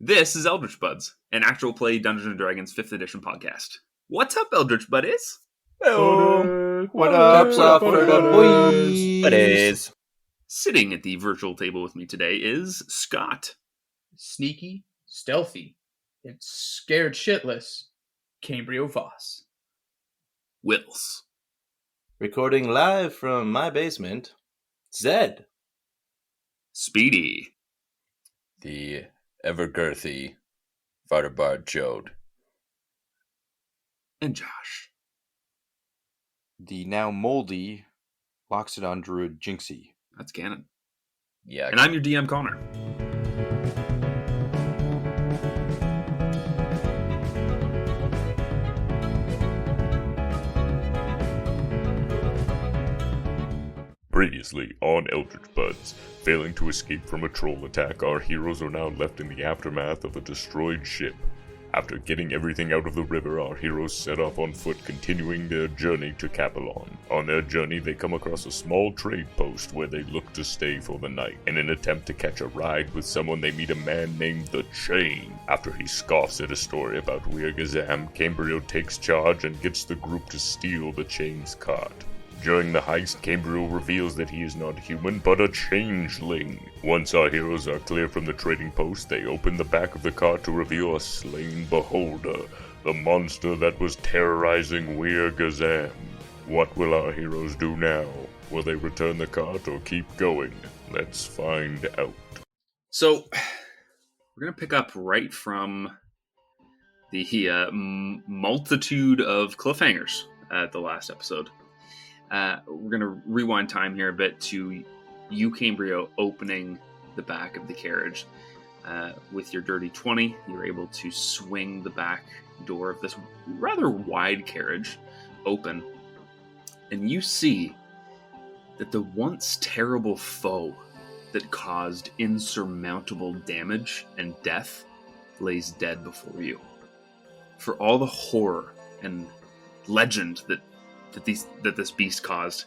This is Eldritch Buds, an actual play Dungeons & Dragons 5th edition podcast. What's up, Eldritch Buddies? Hello. What up, software boys? Buddies. Sitting at the virtual table with me today is Scott. Sneaky, stealthy, and scared shitless, Cambrio Voss. Wills. Recording live from my basement, Zed. Speedy. The ever-girthy Vartabard Jode. And Josh. The now moldy Loxodon Druid Jinxie. That's canon. Yeah. And I'm your DM, Connor. Previously on Eldritch Buds, failing to escape from a troll attack, our heroes are now left in the aftermath of a destroyed ship. After getting everything out of the river, our heroes set off on foot, continuing their journey to Kapellon. On their journey, they come across a small trade post where they look to stay for the night. In an attempt to catch a ride with someone, they meet a man named The Chain. After he scoffs at a story about Weirgazam, Cambrio takes charge and gets the group to steal the Chain's cart. During the heist, Cambrio reveals that he is not human, but a changeling. Once our heroes are clear from the trading post, they open the back of the cart to reveal a slain beholder, the monster that was terrorizing Weirgazam. What will our heroes do now? Will they return the cart or keep going? Let's find out. So, we're going to pick up right from the multitude of cliffhangers at the last episode. We're going to rewind time here a bit to you, Cambrio, opening the back of the carriage. With your dirty 20, you're able to swing the back door of this rather wide carriage open, and you see that the once terrible foe that caused insurmountable damage and death lays dead before you. For all the horror and legend that this beast caused,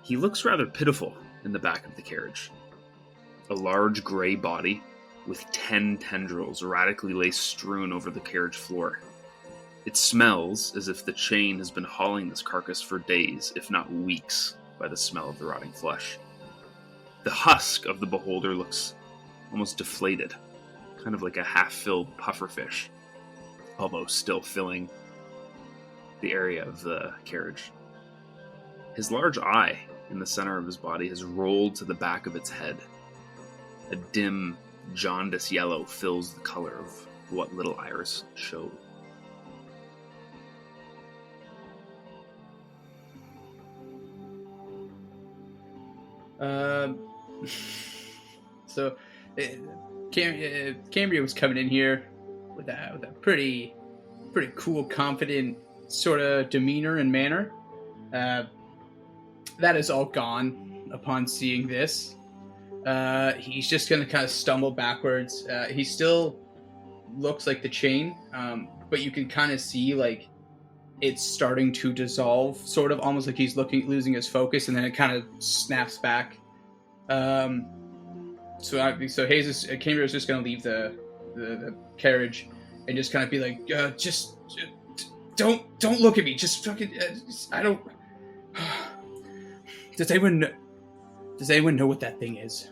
he looks rather pitiful in the back of the carriage. A large gray body with 10 tendrils erratically lay strewn over the carriage floor. It smells as if the chain has been hauling this carcass for days, if not weeks, by the smell of the rotting flesh. The husk of the beholder looks almost deflated, kind of like a half-filled pufferfish, although still filling the area of the carriage. His large eye in the center of his body has rolled to the back of its head. A dim, jaundice yellow fills the color of what little iris showed. So, Cambria was coming in here with a pretty cool, confident sort of demeanor and manner. That is all gone upon seeing this. He's just going to kind of stumble backwards. He still looks like the chain, but you can kind of see like it's starting to dissolve, sort of almost like he's losing his focus, and then it kind of snaps back. So Cambria is just going to leave the carriage and just kind of be like, just don't look at me. Just fucking. I don't. Does anyone know what that thing is?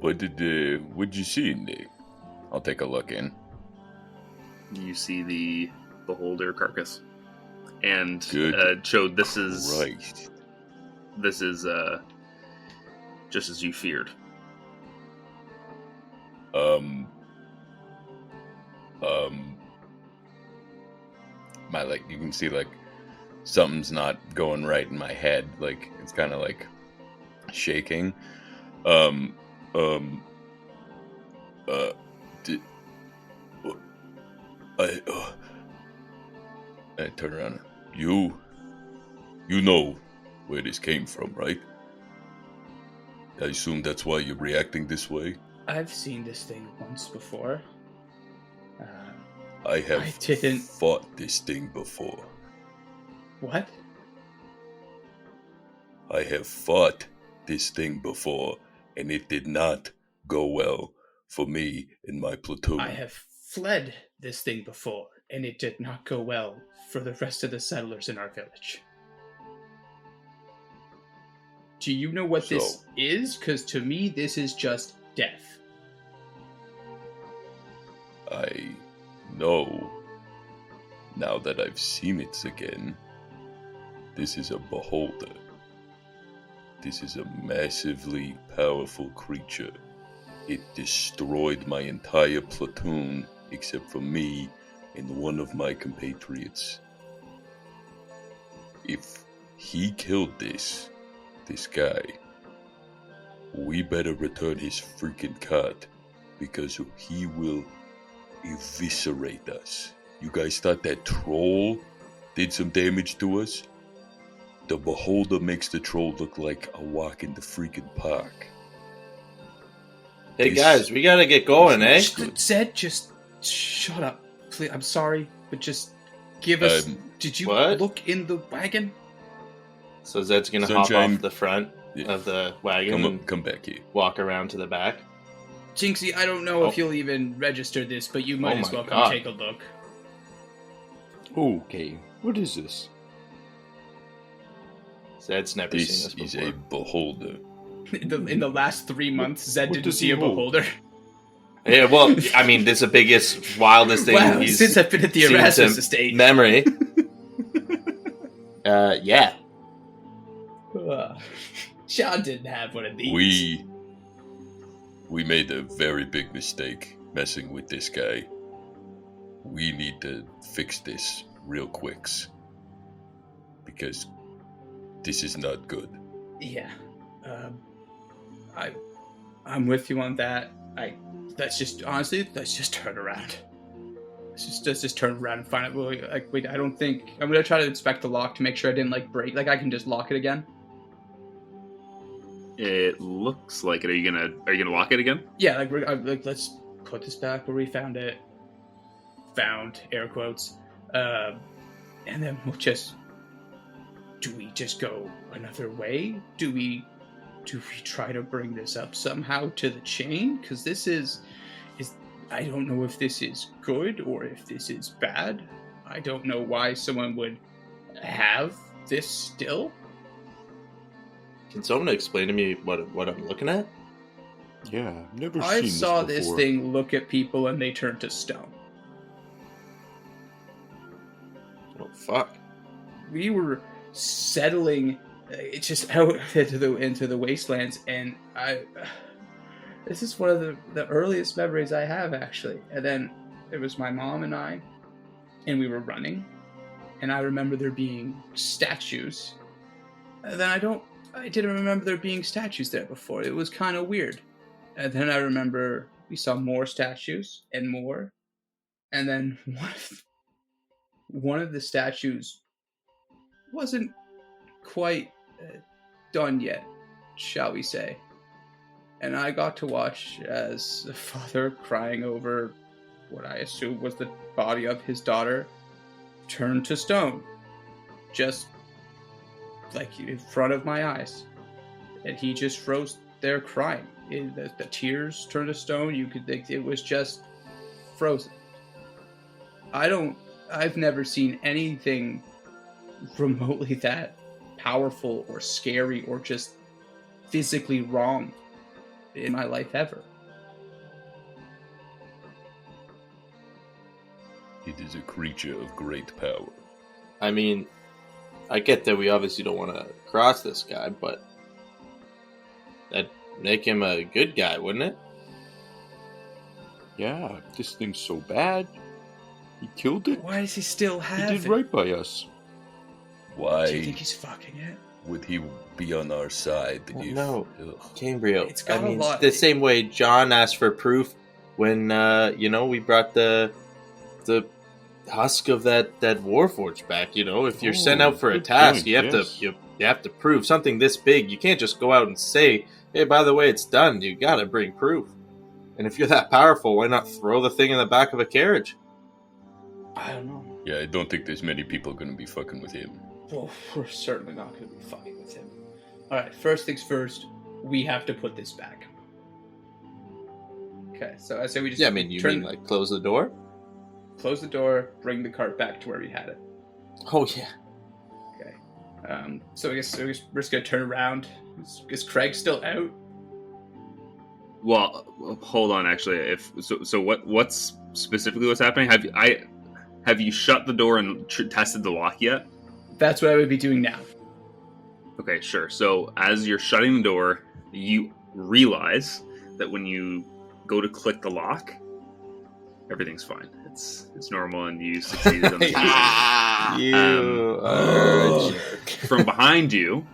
What'd you see in there? I'll take a look in. You see the beholder carcass, and Good Chode, this is Christ. This is just as you feared. You can see like something's not going right in my head. Like it's kind of like shaking. I turn around. You know where this came from, right? I assume that's why you're reacting this way. I've seen this thing once before. I have I didn't... fought this thing before. What? I have fought this thing before, and it did not go well for me and my platoon. I have fled this thing before, and it did not go well for the rest of the settlers in our village. Do you know what this is? Because to me, this is just death. I know, now that I've seen it again, this is a beholder. This is a massively powerful creature. It destroyed my entire platoon except for me and one of my compatriots. If he killed this guy, we better return his freaking cart, because he will eviscerate us. You guys thought that troll did some damage to us? The beholder makes the troll look like a walk in the freaking park. Hey guys, we gotta get going, eh? Zed, just shut up. Please, I'm sorry, but just give us... Did you look in the wagon? So Zed's gonna hop off the front of the wagon and come back here. Walk around to the back. Jinxie, I don't know if you'll even register this, but you might as well come take a look. Okay, what is this? Zed's never seen this before. This is a beholder. In the last 3 months, Zed didn't see a beholder. Yeah, well, I mean, this is the biggest, wildest thing he's since I've been at the Erasmus estate. Memory. Yeah. Sean didn't have one of these. We made a very big mistake messing with this guy. We need to fix this real quicks, because this is not good. Yeah. I'm with you on that. Let's just turn around. Let's just turn around and find out. Wait, I don't think I'm gonna try to inspect the lock to make sure I didn't break. I can just lock it again. It looks like it. Are you gonna lock it again? Yeah, let's put this back where we found it. Found, air quotes. And then we'll just... Do we just go another way? Do we try to bring this up somehow to the chain? Because this is... I don't know if this is good or if this is bad. I don't know why someone would have this still. Can someone explain to me what I'm looking at? Yeah, I've never seen I saw this this before. thing look at people and they turn to stone. Oh, fuck. We were settling out into the wastelands, and this is one of the earliest memories I have, actually. And then it was my mom and I, and we were running, and I remember there being statues. And then I didn't remember there being statues there before. It was kind of weird. And then I remember we saw more statues and more. And then one of the statues wasn't quite done yet, shall we say. And I got to watch as a father crying over what I assume was the body of his daughter turned to stone. Just in front of my eyes. And he just froze there crying. The tears turned to stone. You could think it was just frozen. I've never seen anything remotely that powerful or scary or just physically wrong in my life ever. It is a creature of great power. I mean, I get that we obviously don't want to cross this guy, but that'd make him a good guy, wouldn't it? Yeah, this thing's so bad. He killed it. Why does he still have He did right by us. Why Do you think he's fucking it? would he be on our side? Well, if, no. ugh. Cambrio. It's got a lot- the same way John asked for proof when, we brought the husk of that Warforged back. If you're sent out for a good task, point, you have yes. to you have to prove something this big. You can't just go out and say, "Hey, by the way, it's done." You got to bring proof. And if you're that powerful, why not throw the thing in the back of a carriage? I don't know. Yeah, I don't think there's many people going to be fucking with him. Well, we're certainly not going to be fucking with him. Alright, first things first, we have to put this back. Okay, so I say we just Yeah, I mean, you mean like close the door? close the door, bring the cart back to where we had it. Oh yeah. Okay. So I guess we're just gonna turn around. Is Craig still out? Well, hold on. Actually, what's specifically what's happening? Have you shut the door and tested the lock yet? That's what I would be doing now. Okay, sure. So as you're shutting the door, you realize that when you go to click the lock, everything's fine. It's normal, and you succeeded on the You are a jerk. From behind you,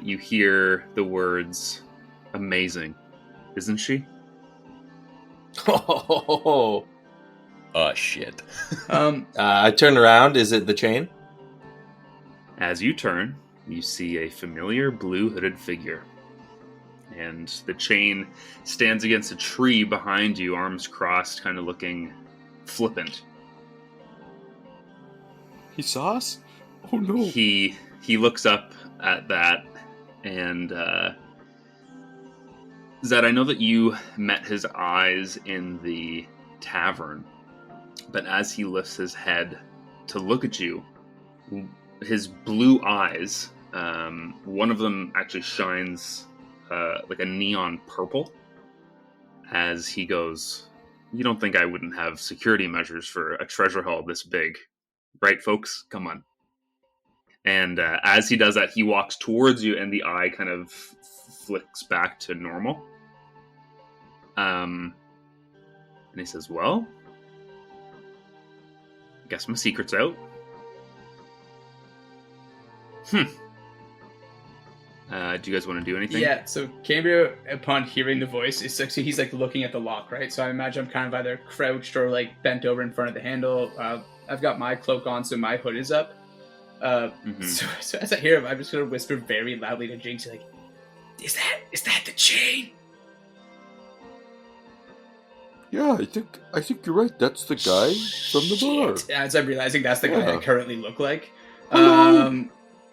you hear the words, "Amazing, isn't she?" Oh. Oh, shit. I turn around. Is it the chain? As you turn, you see a familiar blue hooded figure. And the chain stands against a tree behind you, arms crossed, kind of looking flippant. He saw us? Oh no. He looks up at that, and Zed, I know that you met his eyes in the tavern, but as he lifts his head to look at you, his blue eyes, one of them actually shines like a neon purple as he goes, "You don't think I wouldn't have security measures for a treasure haul this big, right, folks? Come on." And as he does that, he walks towards you, and the eye kind of flicks back to normal. And he says, "Well, I guess my secret's out." Do you guys want to do anything? Yeah, so Cambria, upon hearing the voice, he's like looking at the lock, right? So I imagine I'm kind of either crouched or like bent over in front of the handle. I've got my cloak on, so my hood is up. So as I hear him, I'm just gonna whisper very loudly to Jinxie, like, "Is that the chain?" Yeah, I think you're right. That's the guy from the bar. Shit. As I'm realizing that's the guy I currently look like. Hello.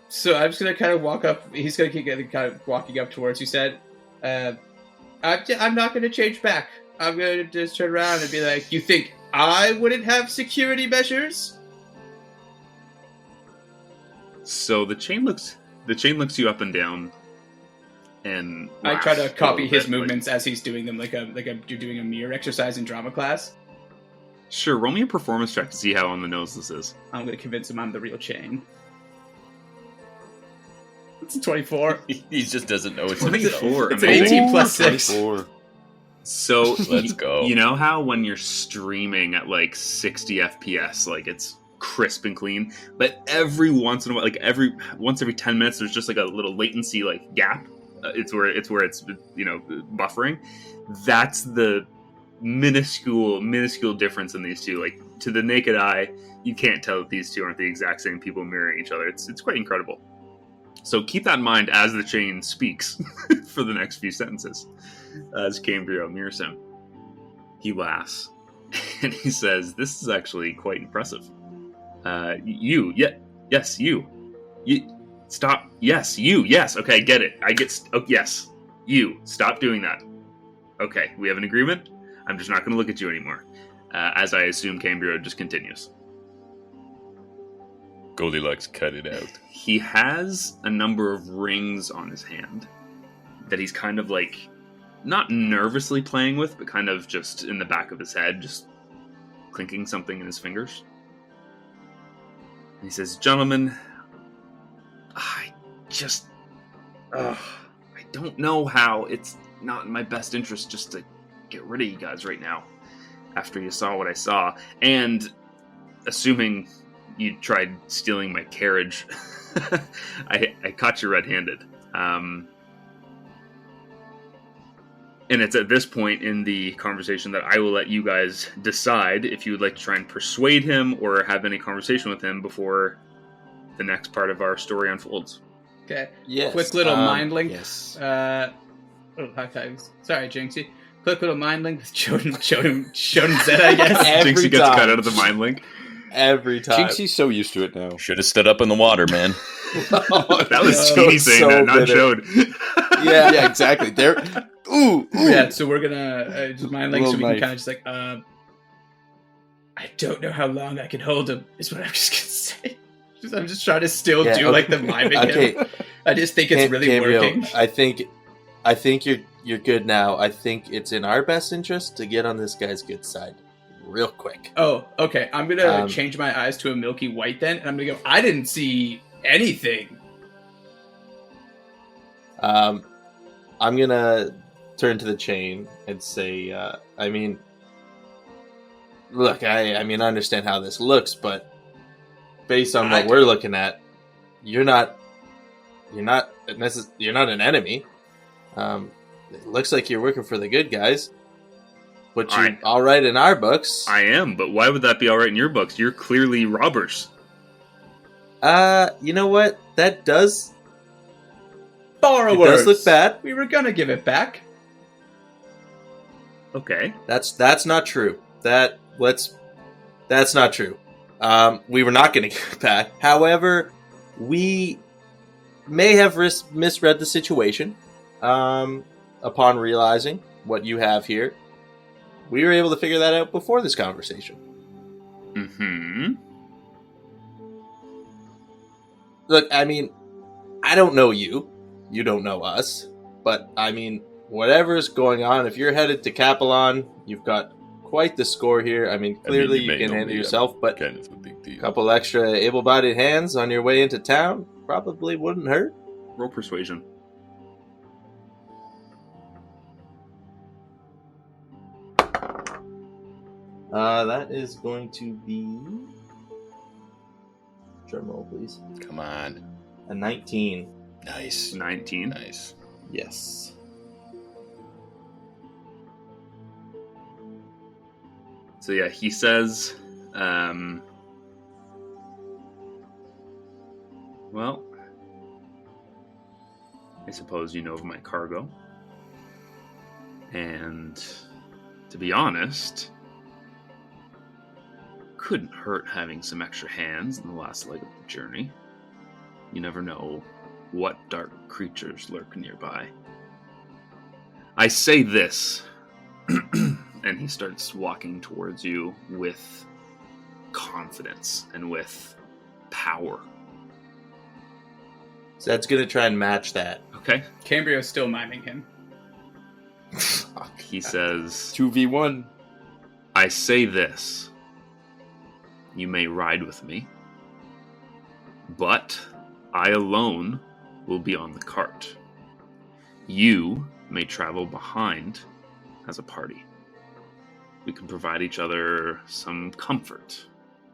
So I'm just gonna kind of walk up. He's gonna keep kind of walking up towards you. Said, "I'm not gonna change back. I'm gonna just turn around and be like, you think I wouldn't have security measures?" So the chain looks you up and down, and I try to laughs a copy little his bit, movements as he's doing them, like you're doing a mirror exercise in drama class. Sure, roll me a performance check to see how on the nose this is. I'm gonna convince him I'm the real chain. It's a 24. He just doesn't know it's 24. It's an Amazing. 18 plus 6. 24. So Let's go. You know how when you're streaming at like 60 FPS, like it's crisp and clean, but every once in a while, like every 10 minutes, there's just like a little latency like gap. It's where it's buffering. That's the minuscule difference in these two. Like to the naked eye, you can't tell that these two aren't the exact same people mirroring each other. It's quite incredible. So keep that in mind as the chain speaks for the next few sentences. As Cambria mirrors him, he laughs and he says, "This is actually quite impressive. You stop. Yes, you. Yes. Okay, get it. Yes, you. Stop doing that. Okay, we have an agreement. I'm just not going to look at you anymore." As I assume Cambria just continues. Goldilocks cut it out. He has a number of rings on his hand that he's kind of like, not nervously playing with, but kind of just in the back of his head, just clinking something in his fingers. And he says, "Gentlemen, I don't know how. It's not in my best interest just to get rid of you guys right now, after you saw what I saw. And assuming you tried stealing my carriage, I caught you red-handed. And it's at this point in the conversation that I will let you guys decide if you would like to try and persuade him or have any conversation with him before the next part of our story unfolds." Okay. Yes. Quick little mind link. Yes. High fives. Sorry, Jinxie. Quick little mind link with Shonen Zed, I guess. Every Jinxie gets time. cut out of the mind link. Every time. Jinxie's so used to it now. Should have stood up in the water, man. That was Yeah. Jinxie saying So that, not bitter. Jode. Yeah. Yeah, exactly. Ooh. Yeah, so we're gonna just mind link so we can Knife. kind of just like, I don't know how long I can hold him, is what I'm just gonna say. I'm just trying to still Yeah, do okay. like the miming Okay. him. I just think it's really Cambrio, working. I think you're good now. I think it's in our best interest to get on this guy's good side, real quick. Oh, okay. I'm gonna change my eyes to a milky white then, and I'm gonna go, I didn't see anything. I'm gonna turn to the chain and say, I mean, look, I mean, I understand how this looks, but based on what we're looking at, you're not an enemy. It looks like you're working for the good guys, which you're all right in our books. I am, but why would that be all right in your books? You're clearly robbers. You know what? That does Borrowers. It does look bad. We were gonna give it back. Okay. That's not true. That's not true. We were not going to give it back. However, we may have misread the situation. Upon realizing what you have here, we were able to figure that out before this conversation. Mm-hmm. Look, I mean, I don't know you. You don't know us. But, I mean, whatever's going on, if you're headed to Kapellon, you've got quite the score here. I mean, clearly you can handle yourself, but kind of a big deal. a couple extra able-bodied hands on your way into town probably wouldn't hurt. Roll persuasion. That is going to be... Drum roll, please. Come on. A 19. Nice. 19. Nice. Yes. So yeah, he says, well, I suppose you know of my cargo. And to be honest, couldn't hurt having some extra hands in the last leg of the journey. You never know what dark creatures lurk nearby. I say this, and he starts walking towards you with confidence and with power. So that's going to try and match that. Okay? Cambrio's still miming him. He says, 2v1. I say this. You may ride with me, but I alone will be on the cart. You may travel behind as a party. We can provide each other some comfort,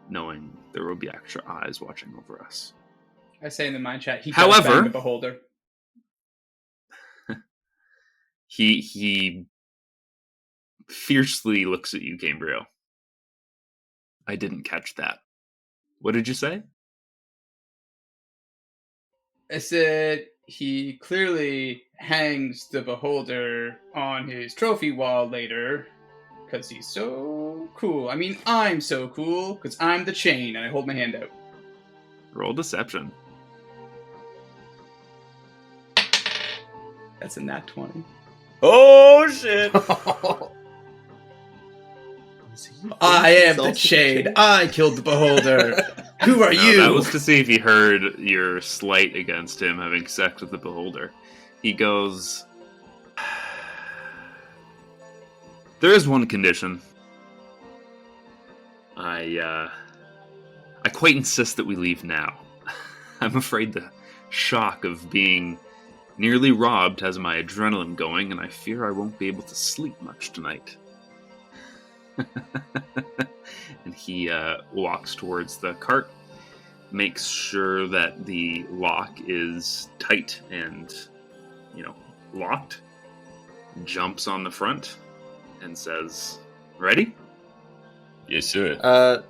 knowing there will be extra eyes watching over us. I say in the mind chat, he However, does bang the beholder. He fiercely looks at you, Gabriel. I didn't catch that. What did you say? I said he clearly hangs the beholder on his trophy wall later because he's so cool. I mean, I'm so cool because I'm the chain and I hold my hand out. Roll deception. That's a nat 20. Oh, shit. I am the chain. I killed the beholder. Who are you? That was to see if he heard your slight against him having sex with the beholder. He goes, there is one condition. I quite insist that we leave now. I'm afraid the shock of being nearly robbed has my adrenaline going, and I fear I won't be able to sleep much tonight. And he walks towards the cart, makes sure that the lock is tight and, locked, jumps on the front, and says, ready? Yes, sir.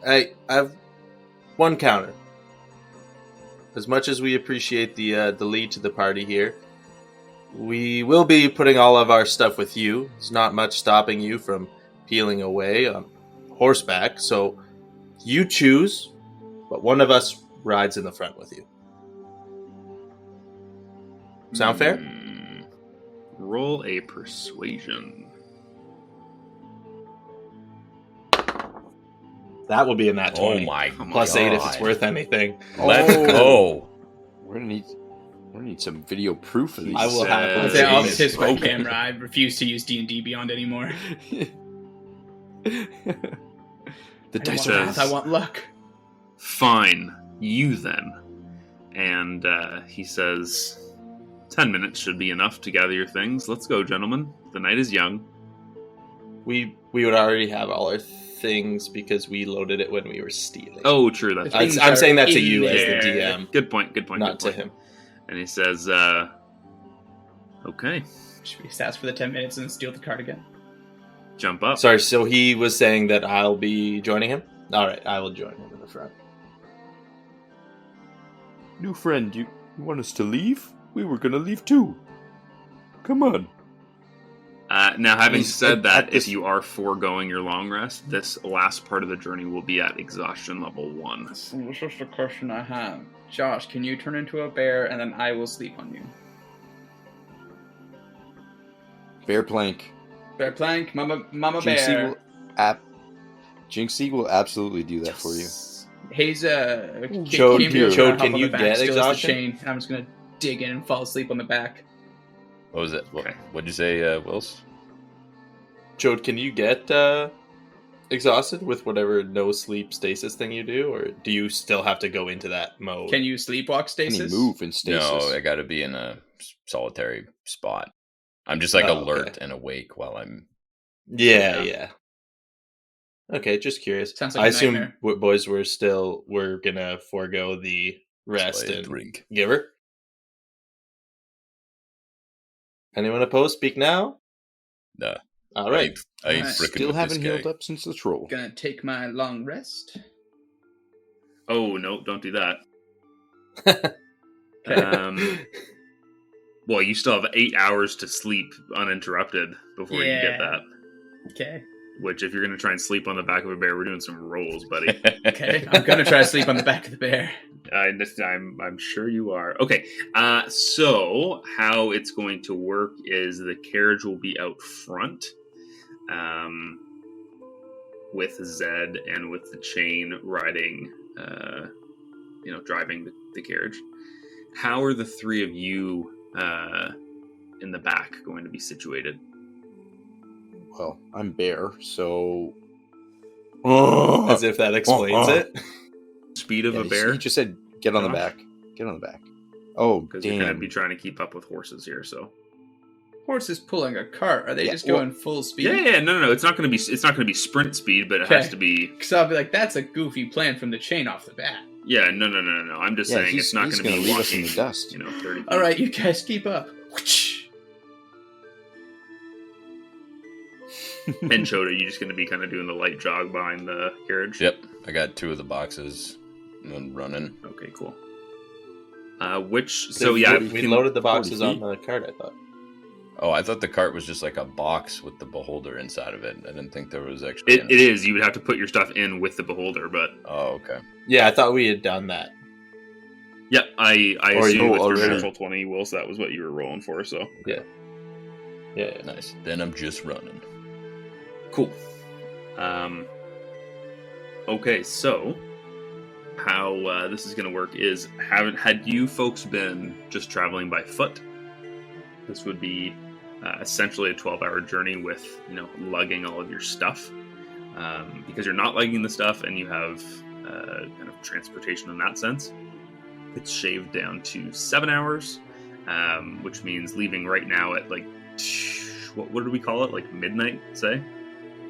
I have one counter. As much as we appreciate the lead to the party here, we will be putting all of our stuff with you. There's not much stopping you from peeling away on horseback, so you choose, but one of us rides in the front with you. Sound fair? Roll a persuasion. That will be in that 20. Oh my Plus god. 8 if it's worth anything. Let's go. We're gonna need some video proof of these. I will happily Say, I'll take kiss it. my Okay. camera. I refuse to use D&D Beyond anymore. The I dice want are math, I want luck. Fine, you then. And he says, 10 minutes should be enough to gather your things. Let's go, gentlemen. The night is young. We would already have all our things because we loaded it when we were stealing. Oh, true. That's Things I'm are saying that to in you as there. the DM, good point. Good point. not good to point. him. And he says, okay, Should we just ask for the 10 minutes and steal the card again? jump up. Sorry, so he was saying that I'll be joining him? Alright, I will join him in the front. new friend. You want us to leave? We were gonna leave too. Come on. Now, having He's said at that, this- if you are foregoing your long rest, this last part of the journey will be at exhaustion level 1. This is just a question I have. Josh, can you turn into a bear and then I will sleep on you? Bear plank. Bear plank, mama Jinxie bear. will Jinxie will absolutely do that for you. Hayes, Chode, came here, Chode, hop can on you the back, get steals exhaustion? the chain, and I'm just gonna dig in and fall asleep on the back. What was it? Okay. What'd you say, Wills? Jode, can you get exhausted with whatever no sleep stasis thing you do, or do you still have to go into that mode? Can you sleepwalk Can stasis? he move in stasis? No, I gotta be in a solitary spot. I'm just like Oh, alert okay. and awake while I'm. Yeah. Okay, just curious. Sounds like I a assume nightmare. boys we're gonna forego the rest Play a and drink. give her. Anyone opposed? Speak now. Nah. All right. I ain't Alright. frickin' Still with haven't this healed guy. up since the troll. Gonna take my long rest. Oh, no, don't do that. Okay. Well, you still have 8 hours to sleep uninterrupted before you get Yeah. that. Okay. Which, if you're going to try and sleep on the back of a bear, we're doing some rolls, buddy. Okay. I'm gonna try to sleep on the back of the bear. I'm sure you are. Okay, so how it's going to work is the carriage will be out front, with Zed and with the chain riding, driving the carriage. How are the three of you in the back going to be situated? Well, I'm bear, so. As if that explains it. Speed of Yeah, a bear? He just said, "Get on the Josh? back. Get on the back." Oh, Because you're going to damn! be trying to keep up with horses here, so. Horse is pulling a cart. Are they Yeah, just well- going full speed? Yeah, no. It's not going to be sprint speed, but it Okay. has to be. Because I'll be like, that's a goofy plan from the chain off the bat. Yeah, no. I'm just saying he's- it's not he's going to gonna be leave us in walking, the dust. 30 feet. All right, you guys keep up. And Choda, you just going to be kind of doing the light jog behind the carriage? Yep, I got 2 of the boxes and running. Okay, cool. So yeah, we loaded the 40 boxes on feet. the cart, I thought. Oh, I thought the cart was just like a box with the beholder inside of it. I didn't think there was actually. it is. You would have to put your stuff in with the beholder, but Oh, okay. Yeah, I thought we had done that. yep, I Or assume you with your already- natural 20, Will, so that was what you were rolling for. So Yeah. Nice. Then I'm just running. cool. Okay, so how this is going to work is had you folks been just traveling by foot, this would be essentially a 12-hour journey with lugging all of your stuff, because you're not lugging the stuff and you have kind of transportation in that sense. It's shaved down to 7 hours, which means leaving right now at like what did we call it, like midnight, say?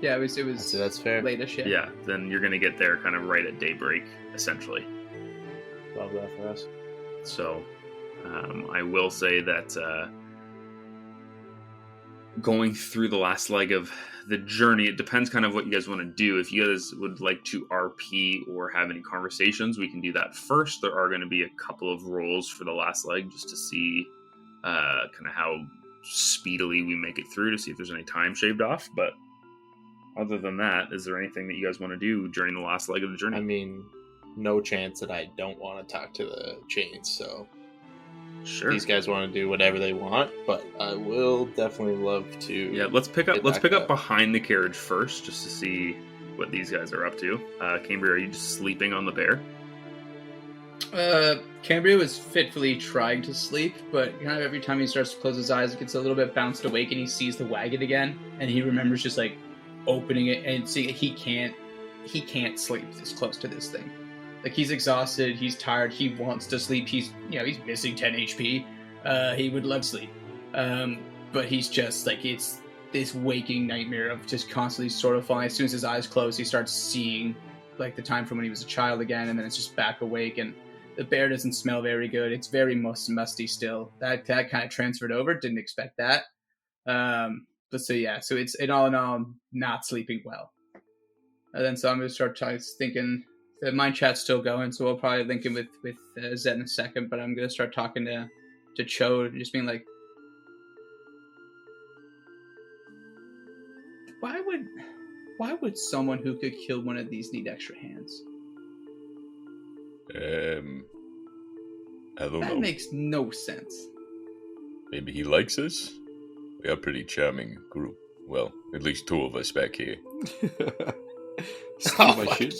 Yeah, it was So that's fair. late-ish, yeah. Yeah, then you're going to get there kind of right at daybreak, essentially. Love that for us. So, I will say that going through the last leg of the journey, it depends kind of what you guys want to do. If you guys would like to RP or have any conversations, we can do that first. There are going to be a couple of rolls for the last leg just to see kind of how speedily we make it through, to see if there's any time shaved off. But other than that, is there anything that you guys want to do during the last leg of the journey? I mean, no chance that I don't want to talk to the chains, so Sure. these guys want to do whatever they want, but I will definitely love to. Yeah, let's pick up get back up. behind the carriage first, just to see what these guys are up to. Cambria, are you just sleeping on the bear? Cambria was fitfully trying to sleep, but kind of every time he starts to close his eyes, it gets a little bit bounced awake, and he sees the wagon again, and he remembers just like opening it and seeing he can't sleep this close to this thing. Like, he's exhausted, he's tired, he wants to sleep. He's missing 10 HP. He would love sleep, but he's just like, it's this waking nightmare of just constantly sort of falling. As soon as his eyes close, he starts seeing like the time from when he was a child again, and then it's just back awake. And the bear doesn't smell very good. It's very musty still. That kind of transferred over. Didn't expect that. But so it's in all, I'm not sleeping well. And then so I'm going to start thinking. The mind chat's still going, so we'll probably link in with Zed in a second. But I'm going to start talking to Cho, just being like, why would someone who could kill one of these need extra hands? I don't know. That makes no sense. Maybe he likes us? We are a pretty charming group. Well, at least two of us back here. Steal my shit.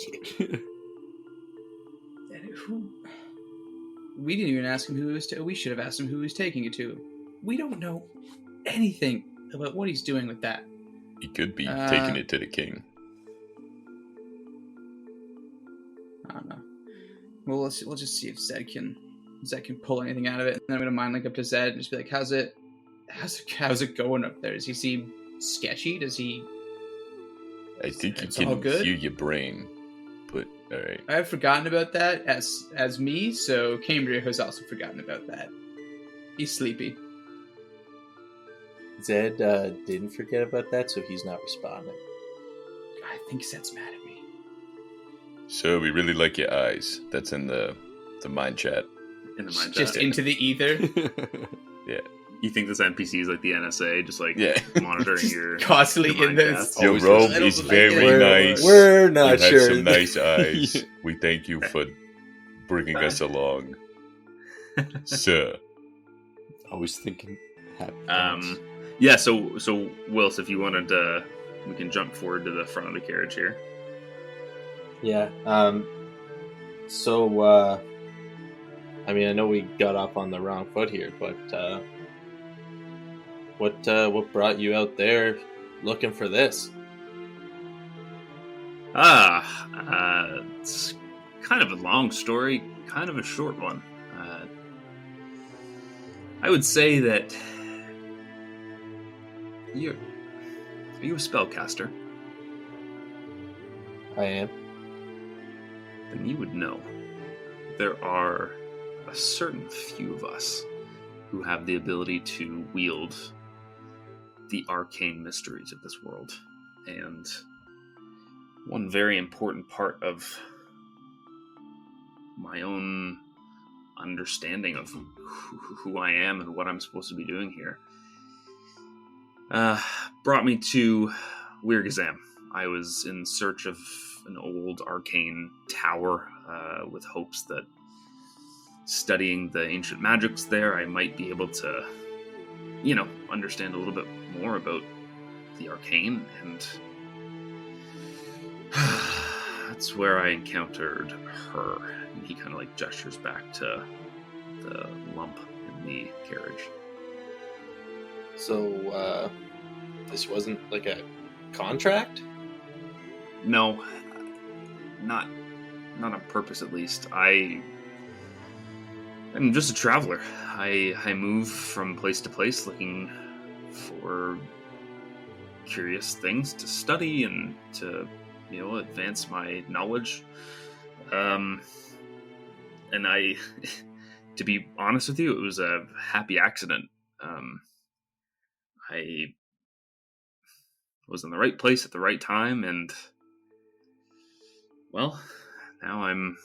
We didn't even ask him who he was. We should have asked him who he was taking it to. We don't know anything about what he's doing with that. He could be taking it to the king. I don't know. Well, we'll just see if Zed can pull anything out of it. And then I'm gonna mind link up to Zed and just be like, how's it going up there? Does he seem sketchy? Does he? I think it's he all can good? hear your brain. But all right. I've forgotten about that as me. So Cambria has also forgotten about that. He's sleepy. Zed didn't forget about that, so he's not responding. I think Zed's mad at me. So we really like your eyes. That's in the mind chat. In the mind Just chat. into the ether. Yeah. You think this NPC is like the NSA, just like monitoring your Constantly your in mind this. chat? Your Always robe just- is I don't very like it. nice. We're not you sure. have some nice eyes. We thank you for bringing us along, sir. Always thinking happy. Yeah, so Wills, if you wanted to, we can jump forward to the front of the carriage here. Yeah. So, I mean, I know we got off on the wrong foot here, but what brought you out there looking for this? It's kind of a long story, kind of a short one. I would say that are you a spellcaster? I am. Then you would know there are a certain few of us who have the ability to wield the arcane mysteries of this world. And one very important part of my own understanding of who I am and what I'm supposed to be doing here brought me to Wirgazam. I was in search of an old arcane tower with hopes that studying the ancient magics there, I might be able to, understand a little bit more about the arcane, and that's where I encountered her. And he kind of like gestures back to the lump in the carriage. So, this wasn't like a contract? No, not on purpose, at least. I'm just a traveler. I move from place to place looking for curious things to study and to, advance my knowledge. And I, to be honest with you, it was a happy accident. I was in the right place at the right time, and well, now I'm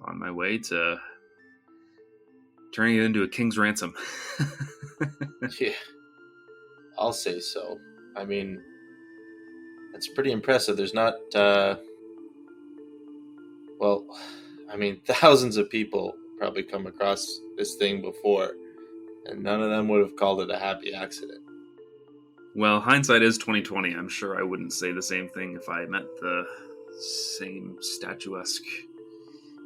on my way to turning it into a king's ransom. Yeah, I'll say so. I mean, that's pretty impressive. There's not, thousands of people probably come across this thing before. and none of them would have called it a happy accident. Well, hindsight is 2020. I'm sure I wouldn't say the same thing if I met the same statuesque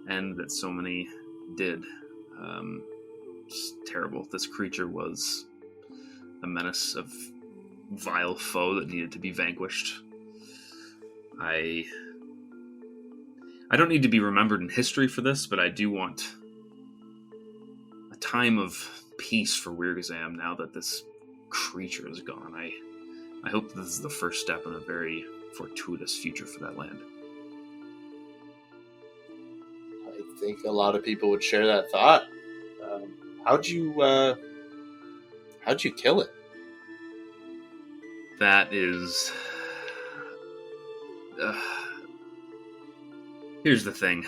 end that so many did. It's terrible. This creature was a menace of vile foe that needed to be vanquished. I don't need to be remembered in history for this, but I do want a time of peace for Wirgazam now that this creature is gone. I hope this is the first step in a very fortuitous future for that land. I think a lot of people would share that thought. How'd you kill it? That is... here's the thing.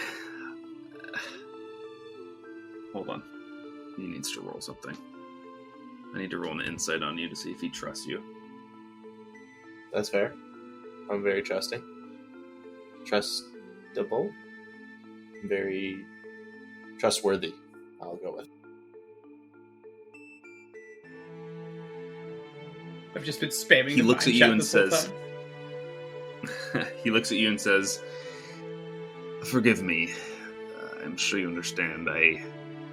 Hold on. He needs to roll something. I need to roll an insight on you to see if he trusts you. That's fair. I'm very trusting. Trustable? Very trustworthy, I'll go with. I've just been spamming. He looks at you and says... he looks at you and says, "Forgive me. I'm sure you understand. I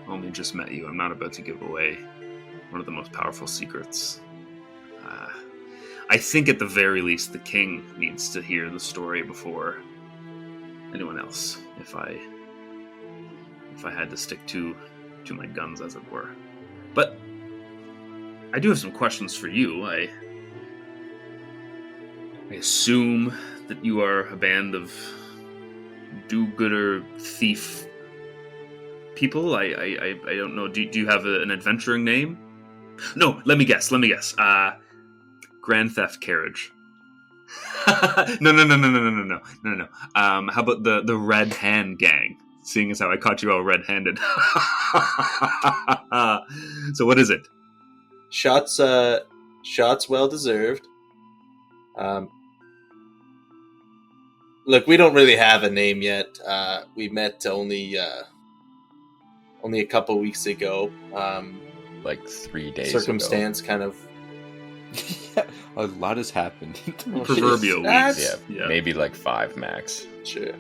only just met you. I'm not about to give away one of the most powerful secrets. I think at the very least the king needs to hear the story before anyone else, if I had to stick to my guns, as it were. But I do have some questions for you. I assume that you are a band of do-gooder thief people. I don't know. Do you have an adventuring name? No, let me guess. Grand Theft Carriage. No. How about the Red Hand Gang? Seeing as how I caught you all red-handed. So what is it? Shots well deserved. Look, we don't really have a name yet. We met only a couple weeks ago. Like 3 days circumstance ago. Kind of. Yeah, a lot has happened. Proverbial weeks. Yeah, maybe like 5 max. Sure.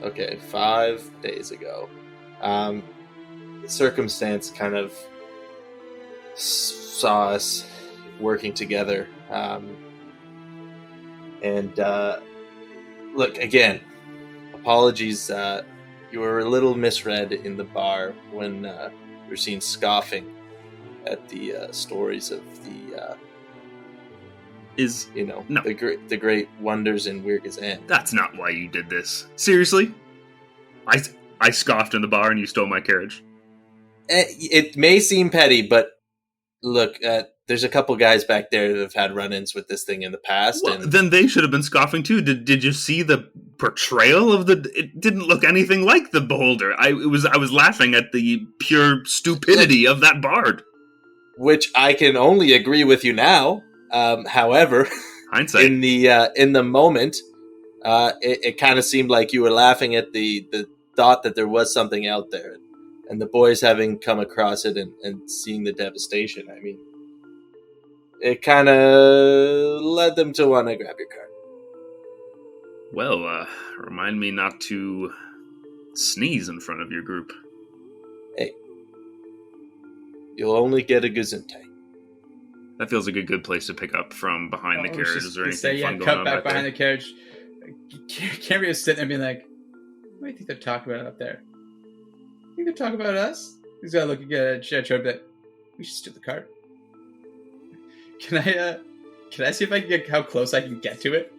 Okay, 5 days ago. Circumstance kind of saw us working together. Look, again, apologies. You were a little misread in the bar when you were seen scoffing at the stories of the No. the great wonders in Wirgazam. That's not why you did this. Seriously? I scoffed in the bar and you stole my carriage. It may seem petty, but look, there's a couple guys back there that have had run-ins with this thing in the past. Well, and then they should have been scoffing too. Did you see the portrayal of the... It didn't look anything like the beholder. I was laughing at the pure stupidity of that bard. Which I can only agree with you now. However, hindsight. In the moment, it kind of seemed like you were laughing at the thought that there was something out there, and the boys having come across it and seeing the devastation. I mean, it kind of led them to want to grab your card. Well, remind me not to sneeze in front of your group. Hey, you'll only get a gesundheit. That feels like a good place to pick up from behind the carriage. Is there anything fun going cut on back behind there? the carriage. Carrie was sitting there being like, what do you think they're talking about up there? Think they're talking about us? He's got to look at Joe, but we should steal the cart. Can I see if I can get how close I can get to it?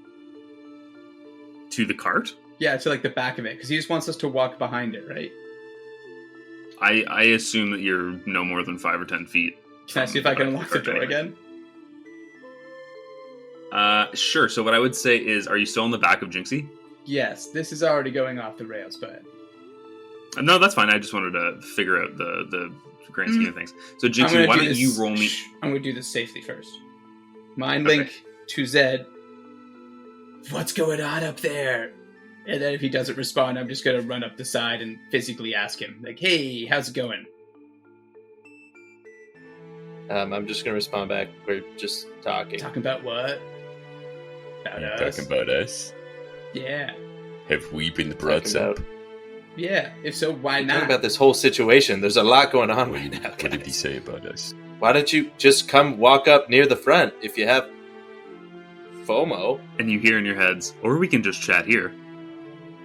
To the cart? Yeah, to like the back of it, because he just wants us to walk behind it, right? I assume that you're no more than 5 or 10 feet. Can I see if I can unlock the door again? Sure. So what I would say is, are you still in the back of Jinxie? Yes, this is already going off the rails, but... No, that's fine. I just wanted to figure out the grand scheme of things. So Jinxie, why don't you roll me... I'm going to do this safely first. Mind link to Zed. What's going on up there? And then if he doesn't respond, I'm just going to run up the side and physically ask him, like, hey, how's it going? I'm just going to respond back. We're just talking. Talking about what? About You us? talking about us? Yeah. Have we been brought Talking up? about- Yeah. If so, why We're not? talking about this whole situation. There's a lot going on What right did, now, what did he guys. say about us? Why don't you just come walk up near the front if you have FOMO? And you hear in your heads, or we can just chat here.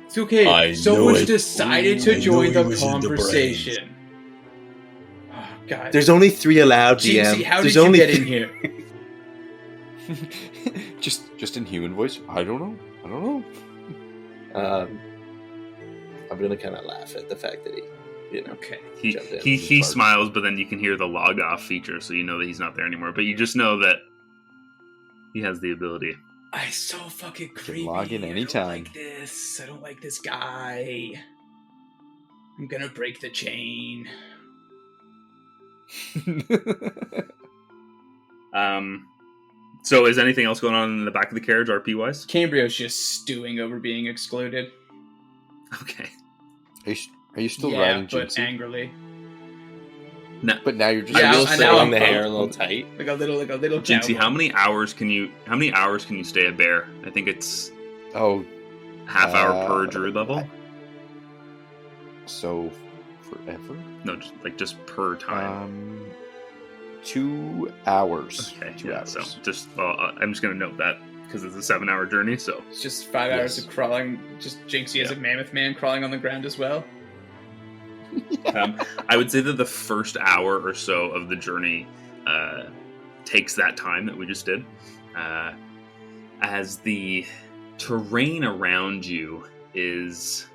It's okay. I know Someone's it. decided Ooh, to I join know the he was in the conversation. Oh, God. There's only 3 allowed, DM. Jinxie, how There's did you only get in here? just in human voice. I don't know. I'm gonna kind of laugh at the fact that he, Okay. He Jumped in. he Bark. smiles, but then you can hear the log off feature, so you know that he's not there anymore. But you just know that he has the ability. I so fucking creepy. log in I anytime. don't like this. I don't like this guy. I'm gonna break the chain. So is anything else going on in the back of the carriage, RP wise? Cambrio's just stewing over being excluded. Okay. Are you still yeah, riding but Jinxie? angrily. No. But now you're just Yeah, I will and sit now on I'm the hair a both. little tight. Like a little Jinxie, cowboy. how many hours can you stay a bear? I think it's Oh, half hour per druid level. so forever? No, just per time. 2 hours. Okay, 2 yeah, hours. so I'm just gonna note that because it's a 7-hour journey. So It's just 5 hours Yes. of crawling. Just Jinxie as a mammoth man crawling on the ground as well. I would say that the first hour or so of the journey takes that time that we just did, as the terrain around you it's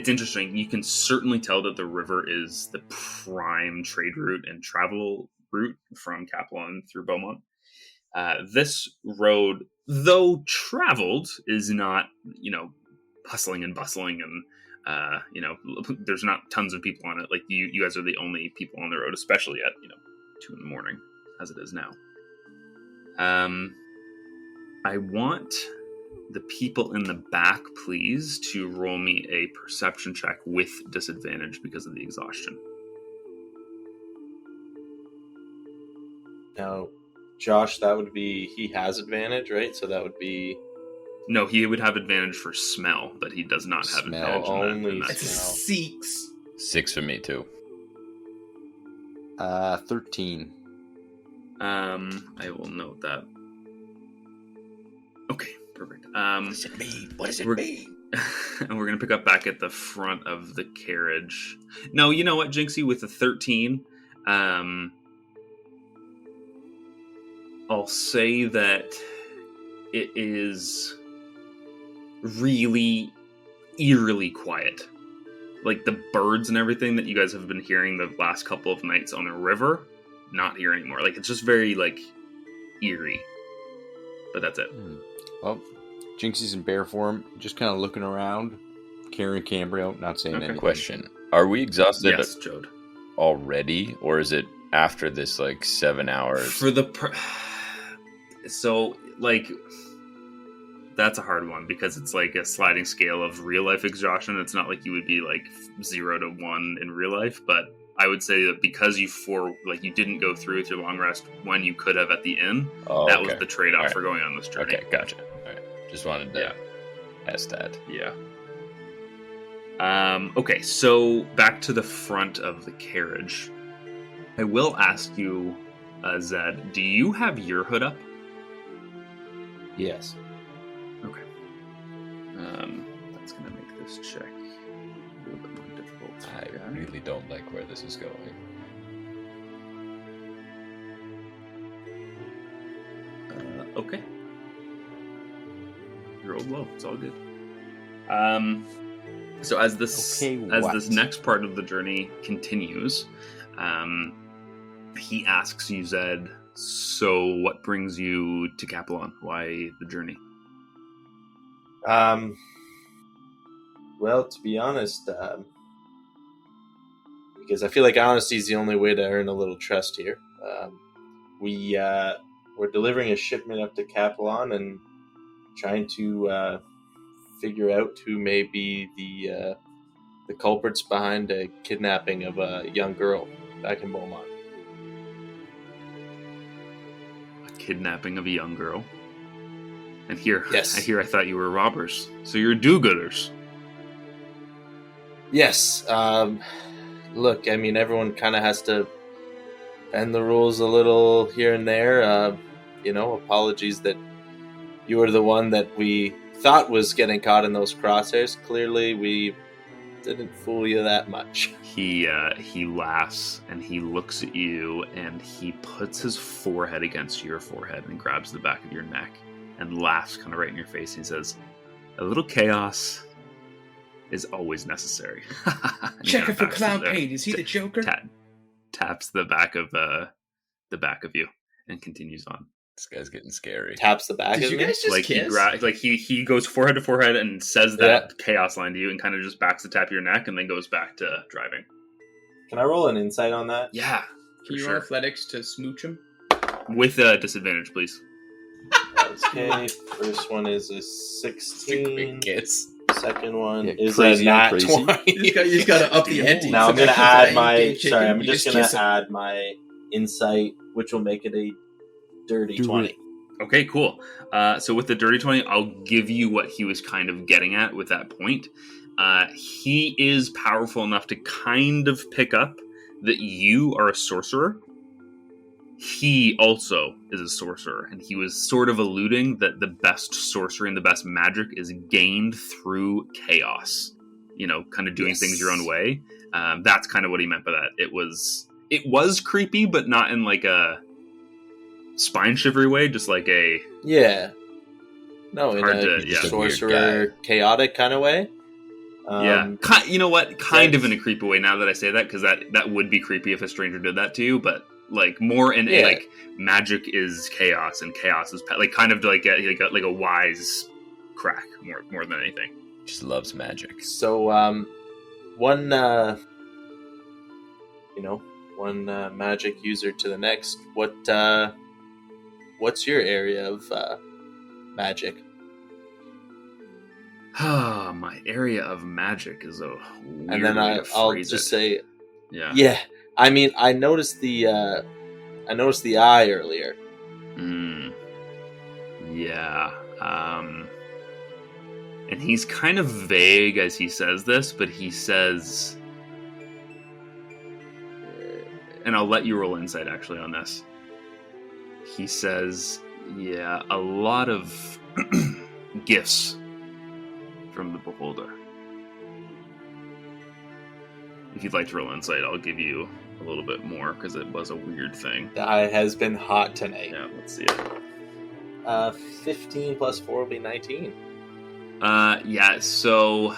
interesting. You can certainly tell that the river is the prime trade route and travel route from Kapellon through Beaumont. This road, though traveled, is not, hustling and bustling and, there's not tons of people on it. Like you guys are the only people on the road, especially at, 2 a.m, as it is now. I want the people in the back, please, to roll me a perception check with disadvantage because of the exhaustion. Now, Josh, that would be he has advantage, right? So that would be No, he would have advantage for smell, but he does not have Smell advantage in only that That's a smell. 6. 6 for me too. 13. I will note that. Okay, perfect. What does it mean? What does it we're- mean? And we're gonna pick up back at the front of the carriage. No, you know what, Jinxie, with the 13, I'll say that it is really eerily quiet. Like the birds and everything that you guys have been hearing the last couple of nights on the river, not here anymore. Like it's just very eerie. But that's it. Well, Jinxie's in bear form, just kind of looking around, carrying Cambrio, not saying Okay. anything. Question: are we exhausted Yes, Jode. already, or is it after this 7 hours? For the that's a hard one because it's like a sliding scale of real life exhaustion. It's not like you would be 0 to 1 in real life, but I would say that because you didn't go through with your long rest when you could have at the inn, Oh, that okay. was the trade-off Alright. for going on this journey. Okay, gotcha. All right, just wanted to ask that. Yeah. Okay, so back to the front of the carriage. I will ask you, Zed, do you have your hood up? yes. Okay. That's gonna make this check a little bit more difficult. I really don't like where this is going. Okay. You rolled low. It's all good. So as this what? next part of the journey continues, he asks you, Zed, so what brings you to Kapellon? Why the journey? Well, to be honest, because I feel like honesty is the only way to earn a little trust here. We're delivering a shipment up to Kapellon and trying to figure out who may be the culprits behind a kidnapping of a young girl back in Beaumont. kidnapping of a young girl. And here, Yes. I thought you were robbers. So you're do-gooders. Yes. Look, I mean, everyone kind of has to bend the rules a little here and there. Apologies that you were the one that we thought was getting caught in those crosshairs. Clearly, we didn't fool you that much. He laughs and he looks at you and he puts his forehead against your forehead and grabs the back of your neck and laughs kind of right in your face. He says, "A little chaos is always necessary." Checker for clown paint. Is he the Joker? Taps the back of you and continues on. This guy's getting scary. Taps the back Did of you me. guys just kiss? He goes forehead to forehead and says that chaos line to you and kind of just backs the tap of your neck and then goes back to driving. Can I roll an insight on that? Yeah. Can you roll athletics to smooch him? With disadvantage, please. Okay, first one is a 16. Kiss. Second one Yeah, is crazy a or nat crazy. 20. You just gotta up the ante. Now I'm So gonna that's add like my. game chicken, Sorry, I'm you just kiss gonna him. add my insight, which will make it a dirty Do 20. it. Okay, cool. So with the dirty 20, I'll give you what he was kind of getting at with that point. He is powerful enough to kind of pick up that you are a sorcerer. He also is a sorcerer, and he was sort of alluding that the best sorcery and the best magic is gained through chaos. Kind of doing things your own way. That's kind of what he meant by that. It was creepy, but not in like a spine shivery way, just like a sorcerer chaotic kind of way. You know what? Kind of in a creepy way. Now that I say that, because that would be creepy if a stranger did that to you. But like more in a like magic is chaos and chaos is like kind of like a wise crack more than anything. Just loves magic. So one magic user to the next. What's your area of magic? My area of magic is a weird And then way to I'll phrase just it. say, Yeah. I mean, I noticed the eye earlier. Yeah. And he's kind of vague as he says this, but he says, and I'll let you roll insight actually on this. He says, yeah, a lot of gifts from the beholder. If you'd like to roll insight, I'll give you a little bit more because it was a weird thing. The eye has been hot tonight. Yeah, let's see it. 15 plus 4 will be 19. Yeah, so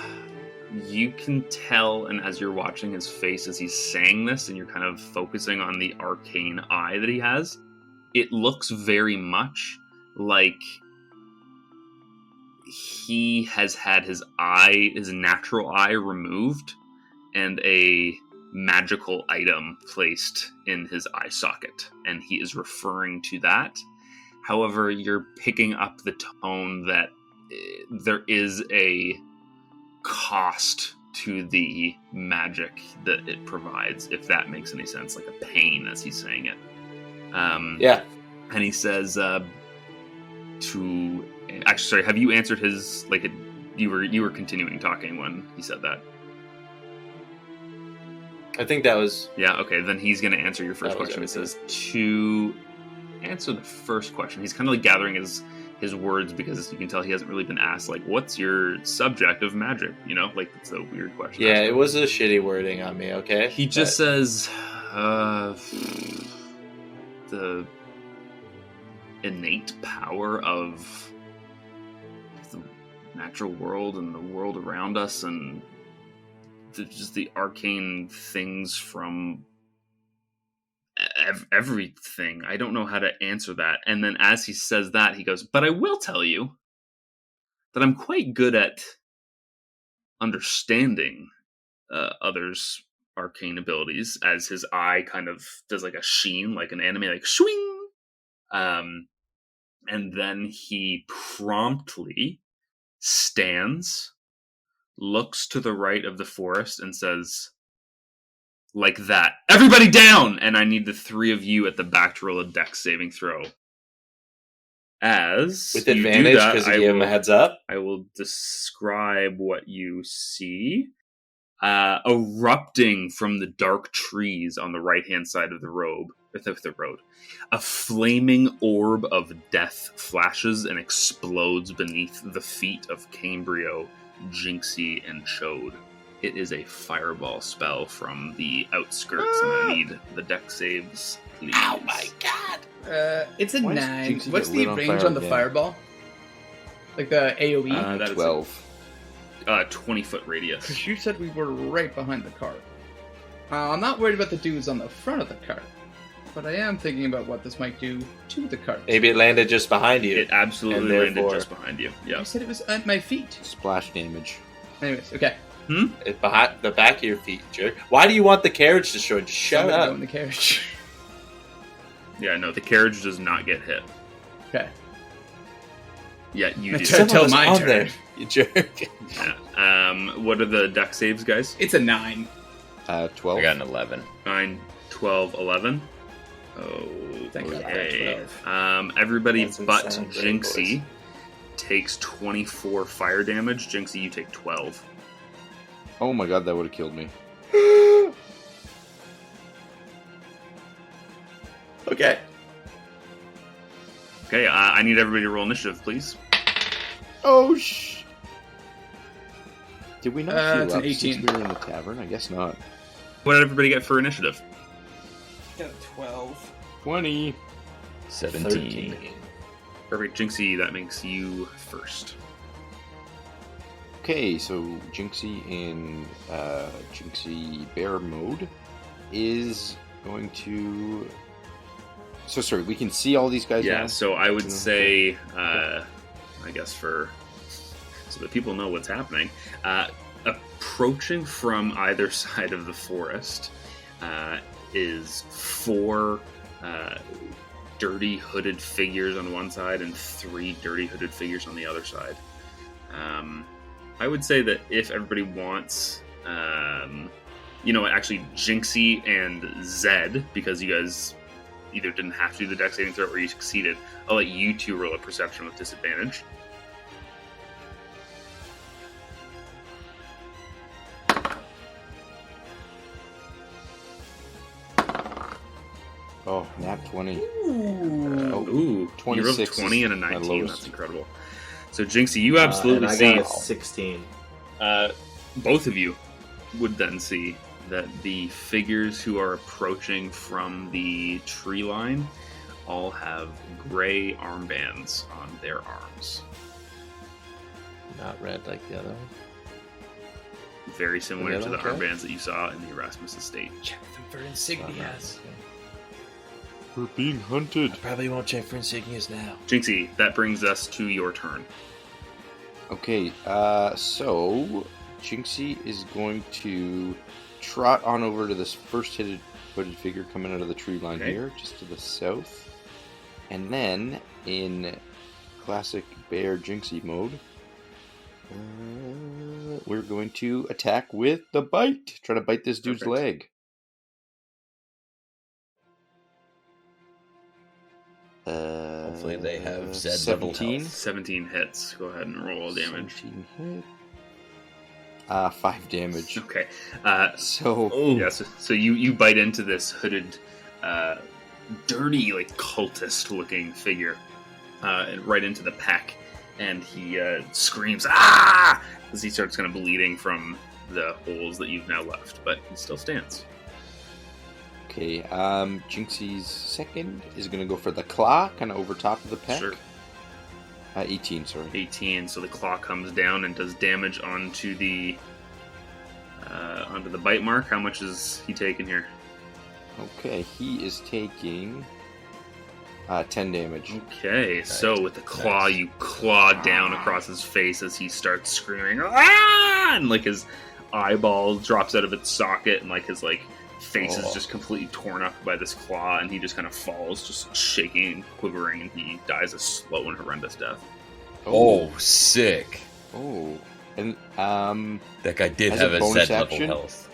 you can tell, and as you're watching his face as he's saying this, and you're kind of focusing on the arcane eye that he has, it looks very much like he has had his natural eye removed, and a magical item placed in his eye socket, and he is referring to that. However, you're picking up the tone that there is a cost to the magic that it provides, if that makes any sense, like a pain as he's saying it. And he says actually, sorry, have you answered his, you were continuing talking when he said that? I think that was... Yeah, okay, then he's going to answer your first question. It everything. says, to answer the first question, he's kind of like gathering his words because you can tell he hasn't really been asked, like, what's your subject of magic? Like, it's a weird question. Yeah, it was a shitty wording on me, okay? He just says, the innate power of the natural world and the world around us, and just the arcane things from everything. I don't know how to answer that. And then as he says that, he goes, but I will tell you that I'm quite good at understanding others' arcane abilities, as his eye kind of does like a sheen, like an anime, like swing. And then he promptly stands, looks to the right of the forest, and says, like that, everybody down! And I need the three of you at the back to roll a dex saving throw. As With you do advantage, that, because you gave him a heads up. I will describe what you see. Erupting from the dark trees on the right-hand side of the road, a flaming orb of death flashes and explodes beneath the feet of Cambrio, Jinxie, and Chode. It is a fireball spell from the outskirts, and I need the deck saves, please. Oh my god! It's a Why does 9. Jinxie What's get the lit on range fire on the again? fireball? Like the AoE? That is 12. 20-foot radius. Because you said we were right behind the cart. I'm not worried about the dudes on the front of the cart, but I am thinking about what this might do to the cart. Maybe it landed just behind you. It absolutely And landed therefore- just behind you. You Yeah. said it was at my feet. Splash damage. Anyways, okay. It's behind the back of your feet, jerk. Why do you want the carriage destroyed? Just shut Somebody up. go in the carriage. Yeah, no, the carriage does not get hit. Okay. Yeah, you do. That's Some of Till us my on turn. there, you jerk. Yeah. What are the deck saves, guys? It's a 9. 12. I got an 11. 9, 12, 11. Thank God. Okay. 12. Everybody That's but insane, great Jinxie takes 24 fire damage. Jinxie, you take 12. Oh my god, that would have killed me. Okay. Okay, I need everybody to roll initiative, please. Oh Did we not It's heal an up since 18. we were in the tavern? I guess not. What did everybody get for initiative? Got a 12. 20. 17. Perfect. Jinxie, that makes you first. Okay, so Jinxie in Jinxie Bear mode is going to... So sorry, we can see all these guys Yeah, now? so I would Mhm. say, I guess so that people know what's happening, approaching from either side of the forest is 4 dirty hooded figures on one side and 3 dirty hooded figures on the other side. I would say that if everybody wants, actually Jinxie and Zed, because you guys either didn't have to do the dex saving throw or you succeeded, I'll let you two roll a perception with disadvantage. Oh, nat 20. Ooh, 26 you rolled a 20 and a is my 19. lowest. That's incredible. So Jinxie, you absolutely and I see. got a 16. Both of you would then see that the figures who are approaching from the tree line all have gray armbands on their arms. Not red like the other one. Very similar Yeah, to the okay. armbands that you saw in the Erasmus estate. Check them for insignias. We're being hunted. Probably won't check for insignias now. Jinxie, that brings us to your turn. Okay, so Jinxie is going to trot on over to this first hooded figure coming out of the tree line Okay. here, just to the south. And then, in classic bear Jinxie mode, we're going to attack with the bite. Try to bite this dude's Perfect. leg. Hopefully they have Zed level 17. health. 17 hits. Go ahead and roll damage. 17 hit. 5 damage. Okay. So, Yeah, so you bite into this hooded, dirty, like cultist-looking figure, and right into the peck, and he screams "Ah!" as he starts kind of bleeding from the holes that you've now left, but he still stands. okay, Jinxie's second is going to go for the claw, kind of over top of the peck. Sure. 18, sorry. 18. So the claw comes down and does damage onto the bite mark. How much is he taking here? Okay, he is taking 10 damage. Okay, so with the claw, Nice. you claw down across his face as he starts screaming, "Ah!" And like his eyeball drops out of its socket, and like his face is Oh. just completely torn up by this claw, and he just kind of falls, just shaking and quivering, and he dies a slow and horrendous death. Oh, sick. Oh. And, That guy did As have a a bonus Zed level action? health.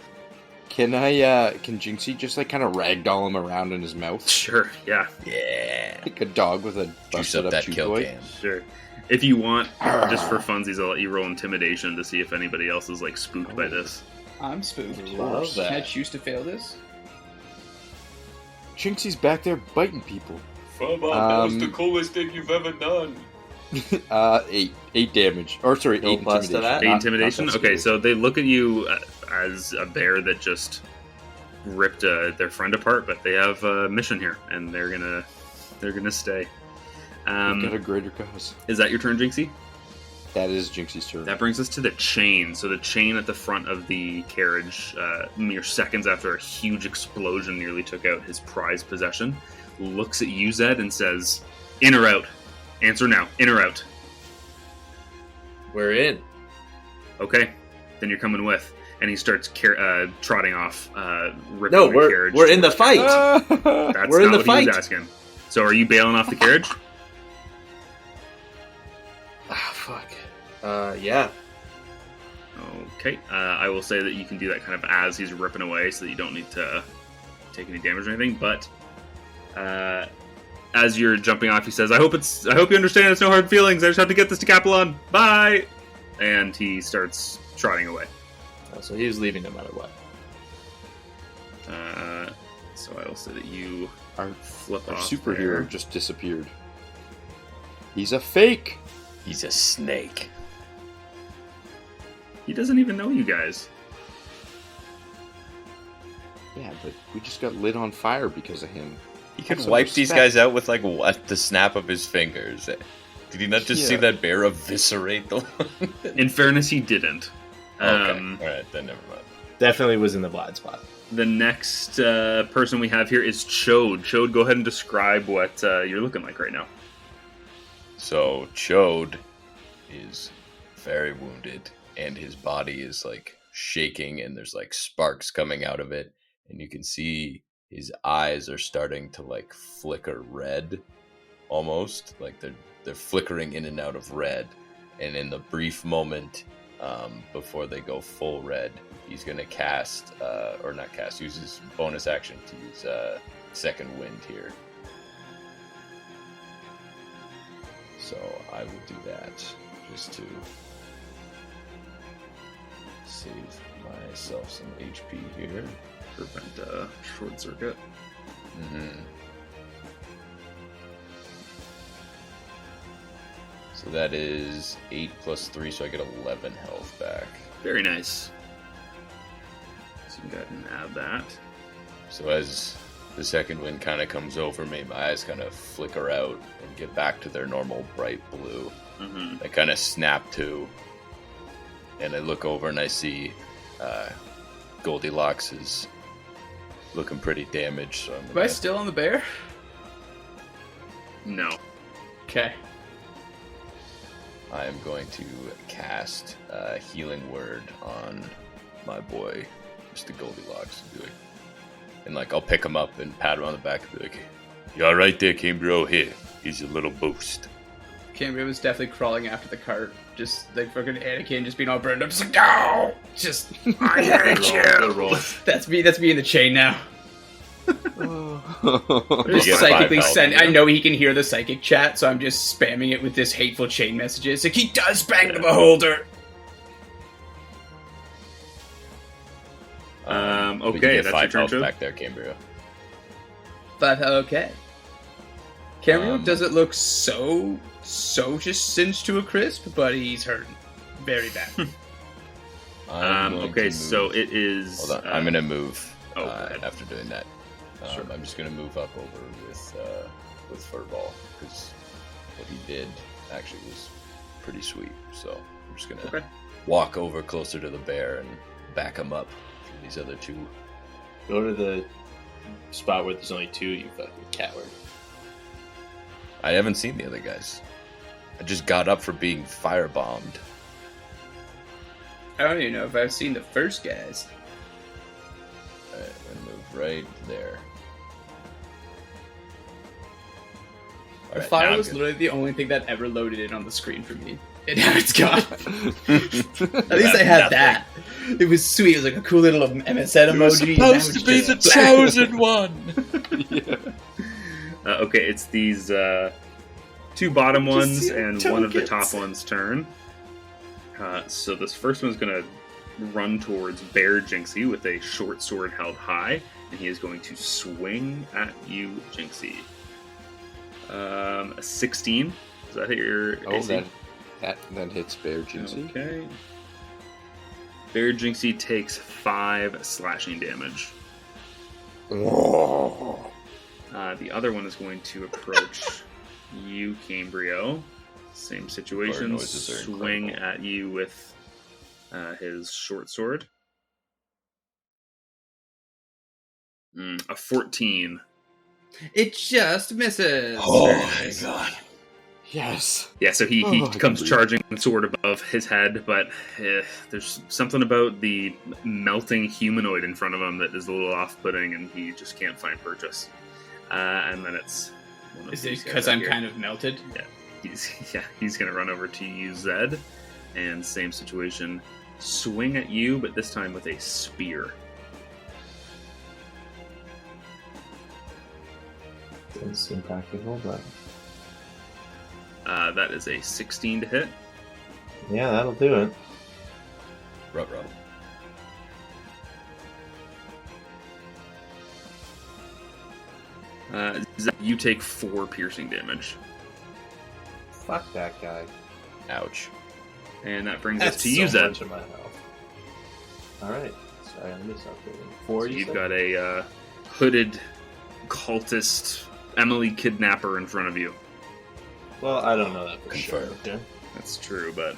Can Jinxie just like kind of ragdoll him around in his mouth? Sure, yeah. Yeah. Like a dog with a Juice busted up that chew kill toy? cam. Sure. If you want, just for funsies, I'll let you roll intimidation to see if anybody else is like spooked by this. I'm spooked. Love that. Can I choose to fail this? Jinxie's back there biting people. Furman, that was the coolest thing you've ever done. 8 damage. Or sorry, No 8 plus to intimidation. that? Eight Not- intimidation? not that Okay, scary. so they look at you as a bear that just ripped their friend apart, but they have a mission here, and they're gonna stay. We've got a greater cause. Is that your turn, Jinxie? That is Jinxie's turn. That brings us to the chain. So the chain at the front of the carriage, mere seconds after a huge explosion nearly took out his prized possession, looks at you, Zed, and says, "In or out? Answer now. In or out?" We're in. Okay, then you're coming with. And he starts trotting off, ripping No, the we're carriage. we're in the towards fight. Kapellon. That's we're in not the what he was fight. asking. So are you bailing off the carriage? Ah, fuck. Yeah. Okay, I will say that you can do that kind of as he's ripping away, so that you don't need to take any damage or anything. But as you're jumping off, he says, "I hope you understand. It's no hard feelings. I just have to get this to Kapellon. Bye." And he starts trotting away. Oh, so he was leaving no matter what. So I will say that you Our, flip our off superhero there. just disappeared. He's a fake. He's a snake. He doesn't even know you guys. Yeah, but we just got lit on fire because of him. He could Have some wipe these respect. guys out with like what the snap of his fingers. Did he not just see Yeah. that bear eviscerate the one? In fairness, he didn't. Okay, alright, then never mind. Definitely was in the blind spot. The next person we have here is Chode. Chode, go ahead and describe what you're looking like right now. So Chode is very wounded, and his body is like shaking, and there's like sparks coming out of it, and you can see his eyes are starting to like flicker red, almost like they're flickering in and out of red. And in the brief moment before they go full red, he's gonna cast use his bonus action to use second wind here. So I will do that just to save myself some HP here. Prevent short circuit. Mm-hmm. So that is 8 plus 3, so I get 11 health back. Very nice. So you can go ahead and add that. So as the second wind kind of comes over me, my eyes kind of flicker out and get back to their normal bright blue. Mm-hmm. I kind of snap to, and I look over and I see Goldilocks is looking pretty damaged. So I'm Am I gonna, still on the bear? No. Okay. I am going to cast Healing Word on my boy, Mr. Goldilocks, and like I'll pick him up and pat him on the back and be like, You alright there, Cambrio? Here, here's your little boost. Cambria was definitely crawling after the cart, just like fucking Anakin, just being all burned up, just like no, just I hate you. That's me in the chain now. Just get psychically 5 health. send. I know he can hear the psychic chat, so I'm just spamming it with this hateful chain messages. Like he does bang the beholder. but you Okay, get that's 5 your turn, health Joe? back there, Cambria. But okay. Cambria Um, doesn't look so just singed to a crisp, but he's hurting very bad. I'm going Okay, to so move- it is. Hold on, I'm gonna move. go ahead. After doing that, Sure. I'm just gonna move up over with Furball because what he did actually was pretty sweet. So I'm just gonna Okay. walk over closer to the bear and back him up for these other two. Go to the spot where there's only two, you fucking coward. I haven't seen the other guys. I just got up for being firebombed. I don't even know if I've seen the first guys. Alright, I'm gonna move right there. The Alright, fire now I'm was good. literally the only thing that ever loaded in on the screen for me. And now it's gone. At least I had that. It was sweet. It was like a cool little MSN emoji. It was supposed to be the chosen one. Okay, it's these two bottom ones and one of the top ones' turn. So this first one's going to run towards Bear Jinxie with a short sword held high, and he is going to swing at you, Jinxie. A 16. Does that hit your AC? That hits Bear Jinxie. Okay. Bear Jinxie takes 5 slashing damage. Oh. The other one is going to approach you, Cambrio. Same situation. noises are Swing incredible. at you with his short sword. A 14. It just misses. Oh Very my nice. god. Yes. Yeah, so he Oh, I comes can charging the sword above his head, but there's something about the melting humanoid in front of him that is a little off-putting, and he just can't find purchase. And then it's... one of Is these it guys because up I'm here. kind of melted? He's going to run over to you, Zed, and same situation. Swing at you, but this time with a spear. Doesn't seem practical, but That is a 16 to hit. yeah, that'll do it. Ruh-roh. Zed, you take 4 piercing damage. Fuck that guy. Ouch. And that brings That's us to you, so Zed. much of my health. Alright. Sorry, let me stop reading. 4, you You've said? got a hooded cultist Emily kidnapper in front of you. Well, I don't know that for Confirmed. sure. Okay. That's true, but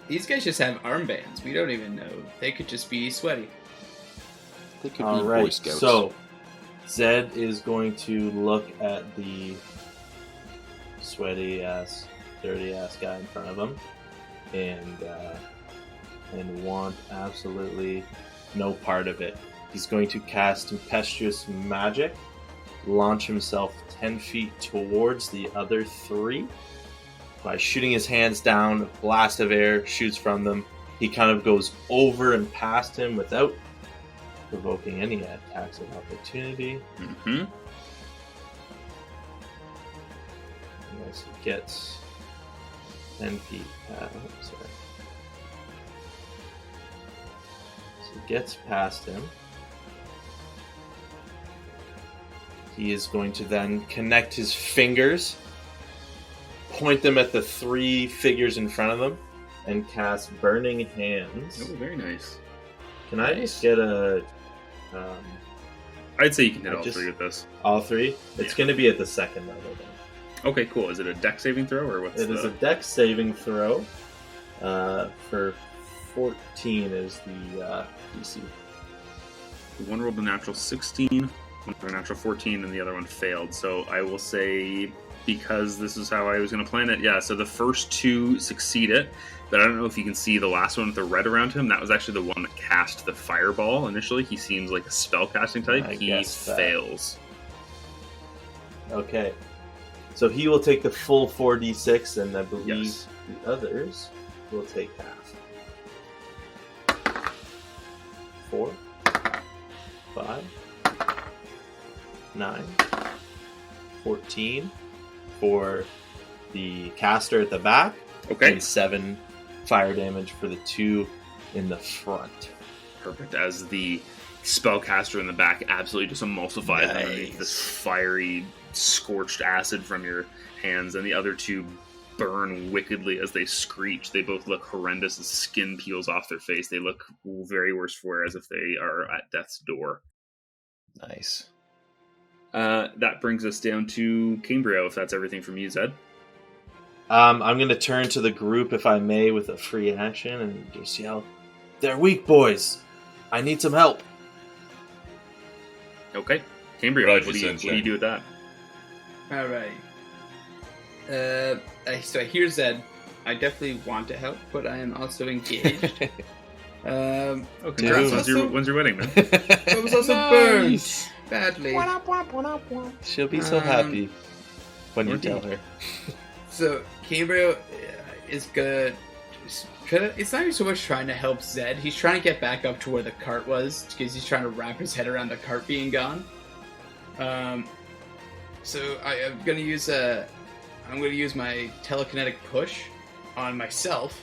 These guys just have armbands. We don't even know. They could just be sweaty. They could be Boy Alright, Scouts. so Zed is going to look at the sweaty ass, dirty ass guy in front of him and want absolutely no part of it. He's going to cast Tempestuous Magic, launch himself 10 feet towards the other 3 by shooting his hands down. A blast of air shoots from them. He kind of goes over and past him without provoking any attacks of opportunity. Unless he gets 10 feet past. Sorry. So he gets past him. He is going to then connect his fingers, point them at the 3 figures in front of them, and cast Burning Hands. oh, very nice. Can I just get a... I'd say you can hit I all just- 3 with this. all 3? It's Yeah. going to be at the second level then. Okay, cool. Is it a dex saving throw or what's It is a Dex saving throw. For 14 is the DC. One rolled a natural 16, one rolled a natural 14, and the other one failed. So I will say, because this is how I was going to plan it, yeah, so the first 2 succeed it, but I don't know if you can see the last one with the red around him. That was actually the one that cast the fireball initially. He seems like a spellcasting type. I He guess that. fails. Okay. So he will take the full 4d6, and I believe Yes. the others will take half. 4, 5, 9, 14 for the caster at the back, Okay, and 7 fire damage for the 2 in the front. perfect. As the spellcaster in the back absolutely just emulsifies Nice. underneath this fiery, scorched acid from your hands, and the other 2 burn wickedly as they screech. They both look horrendous as skin peels off their face. They look very worse for wear, as if they are at death's door. Nice. That brings us down to Cambrio, if that's everything from you, Zed. I'm going to turn to the group, if I may, with a free action and just yell, "They're weak, boys! I need some help!" Okay. Cambrio, Roger, what do Sunshine. you do with that? All right. So I hear Zed. I definitely want to help, but I am also engaged. Oh, Dude. congrats. Also- When's your wedding, man? I was also Nice. burned badly. She'll be so happy when you tell her. So Cambrio is gonna It's not even so much trying to help Zed. He's trying to get back up to where the cart was because he's trying to wrap his head around the cart being gone. So I'm gonna use my telekinetic push on myself.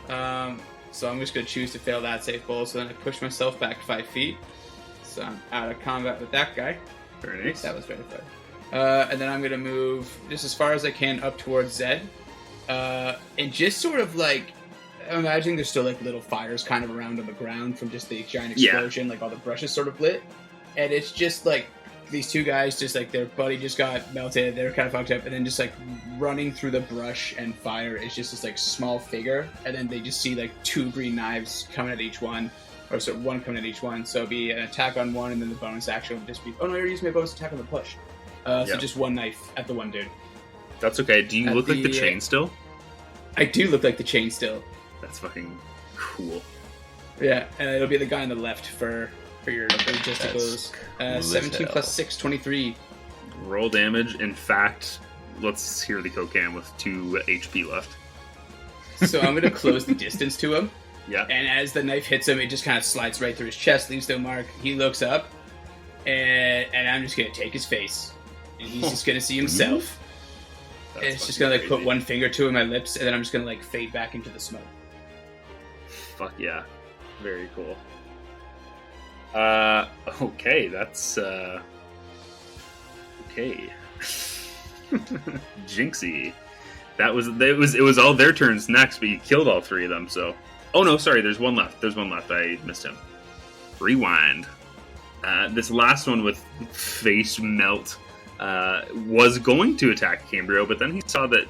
So I'm just gonna choose to fail that safe bowl. So then I push myself back 5 feet. So I'm out of combat with that guy. Very nice. That was very fun. And then I'm gonna move just as far as I can up towards Zed. And just sort of like, I'm imagining there's still like little fires kind of around on the ground from just the giant explosion, like all the brushes sort of lit. And it's just like these two guys, just like their buddy just got melted, they're kind of fucked up, and then just like running through the brush and fire is just this like small figure, and then they just see like 2 green knives coming at each one, or so one coming at each one. So it'd be an attack on one, and then the bonus action would just be, oh no, you're using my bonus attack on the push. So just one knife at the one dude. That's okay. Do you look like the chain still? I do look like the chain still. That's fucking cool. Yeah, and it'll be the guy on the left for your logisticals. 17 plus 6, 23. Roll damage. In fact, let's hear the cocaine with 2 HP left. So I'm going to close the distance to him. Yeah. And as the knife hits him, it just kind of slides right through his chest, leaves no mark. He looks up, and I'm just going to take his face. And he's just going to see himself. And it's just going to like put one finger to my lips, and then I'm just going to like fade back into the smoke. Fuck yeah. Very cool. Okay, that's okay. Jinxie. It was all their turns next, but you killed all 3 of them, so. Oh no, sorry, there's one left. I missed him. Rewind. This last one with face melt was going to attack Cambrio, but then he saw that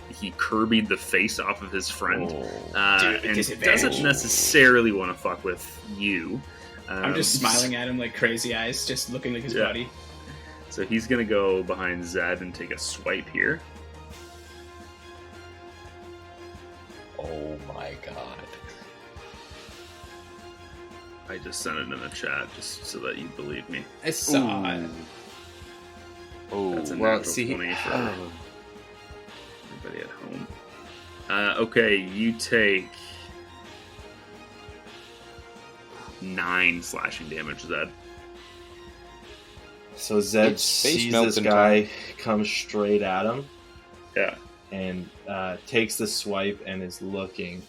he Kirby'd the face off of his friend. And doesn't necessarily want to fuck with you. I'm just smiling at him like crazy eyes, just looking like his buddy. So he's going to go behind Zed and take a swipe here. Oh my god. I just sent it in the chat just so that you believe me. I saw it. Oh, That's a well, natural see, 20 for everybody at home. Okay, you take 9 slashing damage, Zed. So Zed It's face sees melt this and guy come straight at him. Yeah. And takes the swipe and is looking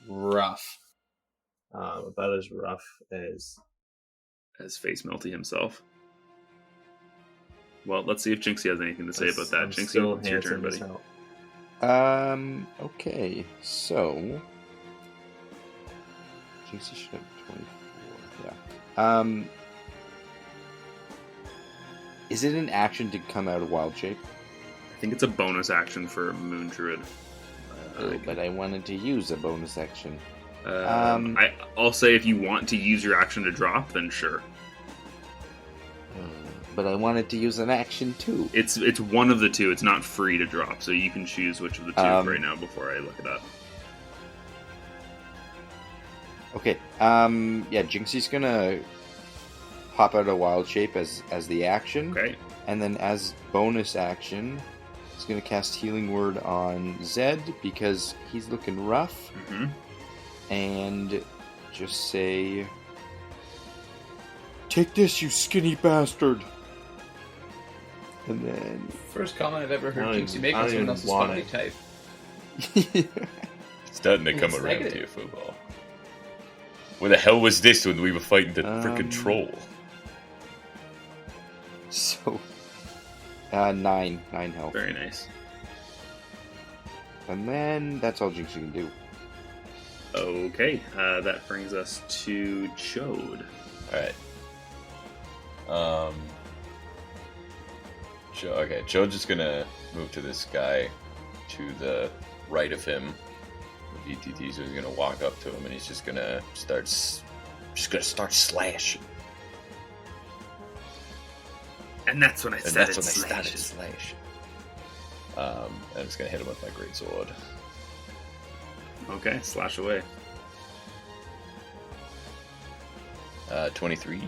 rough. About as rough as Face Melty himself. Well, let's see if Jinxie has anything to say about that. I'm Jinxie, still it's your turn, handsome buddy. as hell. Okay, so Jinxie should have 24. Yeah. Is it an action to come out of wild shape? I think it's a bonus action for Moon Druid. But I wanted to use a bonus action. I'll say if you want to use your action to drop, then sure. But I wanted to use an action too. It's one of the two. It's not free to drop, so you can choose which of the two right now before I look it up. Okay. Yeah, Jinxie's gonna pop out a wild shape as the action. Okay. And then as bonus action, he's gonna cast Healing Word on Zed because he's looking rough. Mm-hmm. And just say, "Take this, you skinny bastard." And then First comment I've ever heard I don't Jinxie even- make I on don't someone even else's want body it. type. It's starting to come It's around negative. to you, football. Where the hell was this when we were fighting the frickin' troll? So 9 health. Very nice. And then that's all Jinxie can do. Okay, that brings us to Chode. Alright. Okay, Joe's just gonna move to this guy to the right of him with ETT, so he's gonna walk up to him and he's just gonna start slashing. And that's when I And started that's when I started slashing. slashing. I'm just gonna hit him with my greatsword. Okay, slash away. 23.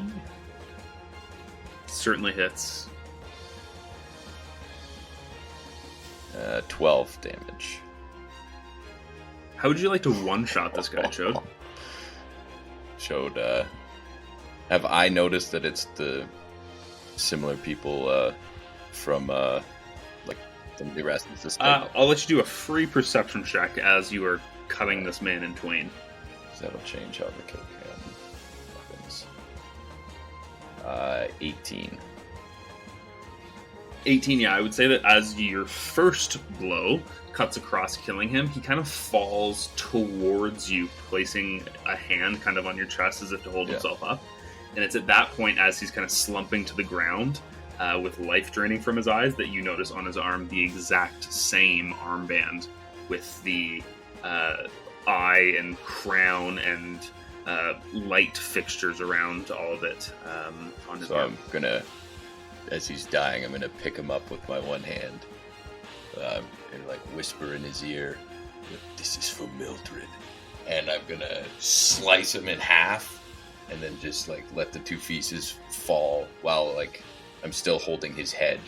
Certainly hits. 12 damage. How would you like to one-shot this guy, Chode? Chode, have I noticed that it's the similar people from the rest of this thing? I'll let you do a free perception check as you are cutting this man in twain. That'll change how the kill happens. 18. 18, yeah, I would say that as your first blow cuts across, killing him, he kind of falls towards you, placing a hand kind of on your chest as if to hold himself up. And it's at that point, as he's kind of slumping to the ground, with life draining from his eyes, that you notice on his arm the exact same armband with the eye and crown and light fixtures around all of it on his arm. I'm gonna, as he's dying, I'm gonna pick him up with my one hand and like whisper in his ear, "This is for Mildred," and I'm gonna slice him in half, and then just like let the two pieces fall while like I'm still holding his head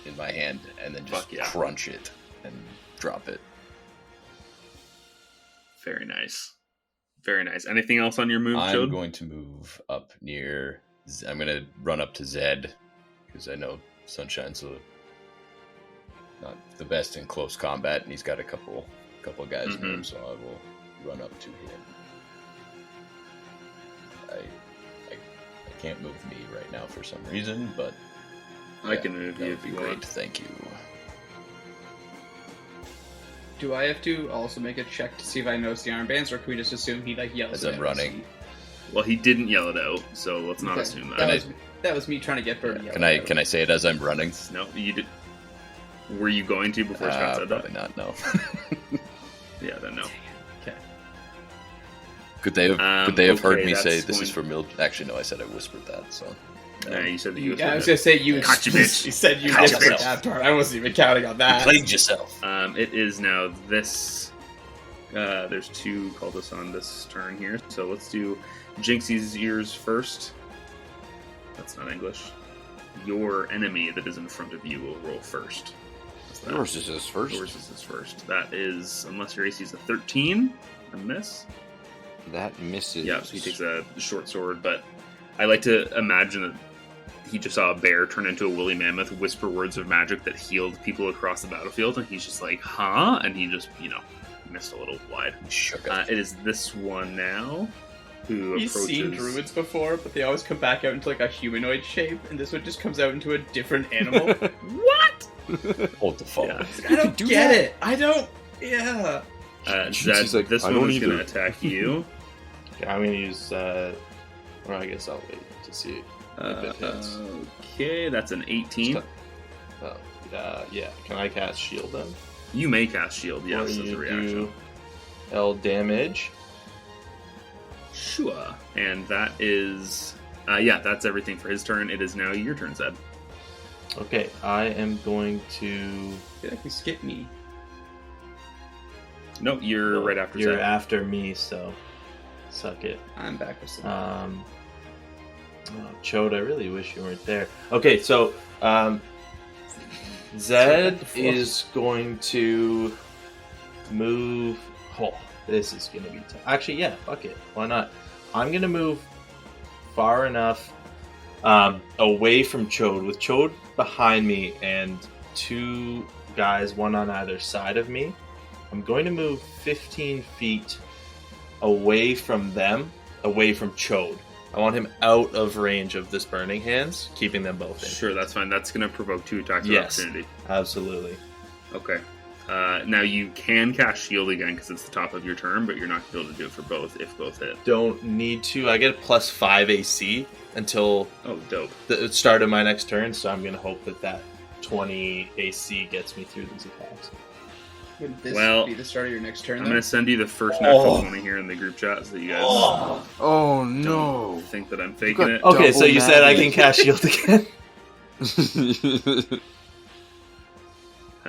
in my hand, and then just crunch it and drop it. Very nice. Very nice. Anything else on your move, Chode? I'm going to move up near... I'm going to run up to Zed, because I know Sunshine's not the best in close combat, and he's got a couple guys near him, so I will run up to him. I can't move me right now for some reason, but... I can move you that if would you be great, want. thank you. Do I have to also make a check to see if I notice the armbands, or can we just assume he like yells As it I'm out? running. Well, he didn't yell it out, so let's not Okay. assume that. That was me trying to get Birdie. Can I say it as I'm running? No, you did. Were you going to before Scott said Probably that? not, no. Yeah, then no. Okay. Could they have heard okay, me say that's this is going- for Mildred? Actually, no, I said I whispered that, so... You said that you. Yeah, I was gonna say you. Gotcha, bitch. You said you Gotcha, whispered bitch. that part. I wasn't even counting on You that. played yourself. It is now this. There's two cultists on this turn here, so let's do Jinxie's ears first. That's not English. Your enemy that is in front of you will roll first. What's that? Yours is his first. Yours is his first. That is, unless your AC is a 13, a miss. That misses. Yeah, so he takes a short sword, but I like to imagine that he just saw a bear turn into a woolly mammoth, whisper words of magic that healed people across the battlefield, and he's just like, huh? And he just, missed a little wide. Shook up. It is this one now who He's approaches... seen druids before, but they always come back out into like a humanoid shape, and this one just comes out into a different animal. What? Hold the phone. Yeah. I don't get it. I don't. Yeah. Zed, She's like, this "I one don't is going to either." attack you. Okay, I'm gonna use. Or I guess I'll wait to see if it hits. Okay, that's an 18. Oh, yeah. Can I cast shield then? You may cast shield, yes, Or as a you reaction. do L damage. Sure. And that is... that's everything for his turn. It is now your turn, Zed. Okay, I am going to. I feel like you skipped me. No, you're right after You're Zed. after me, so suck it. I'm back with some. Chode, I really wish you weren't there. Okay, so Zed is going to move. Oh, this is going to be tough. Actually, yeah, fuck it. Why not? I'm going to move far enough away from Chode, with Chode behind me and two guys, one on either side of me. I'm going to move 15 feet away from them, away from Chode. I want him out of range of this Burning Hands, keeping them both in. Sure, that's fine. That's going to provoke 2 attacks of Yes. opportunity. Absolutely. Okay. Now you can cast shield again because it's the top of your turn, but you're not going to be able to do it for both if both hit. Don't need to. I get a plus 5 AC until Oh, dope. the start of my next turn, so I'm going to hope that 20 AC gets me through these attacks. Would this Well, be the start of your next turn? I'm then? going to send you the first natural 20 here in the group chat so that you guys Oh don't no! think that I'm faking it. Okay, so you said I natty. can cast shield again?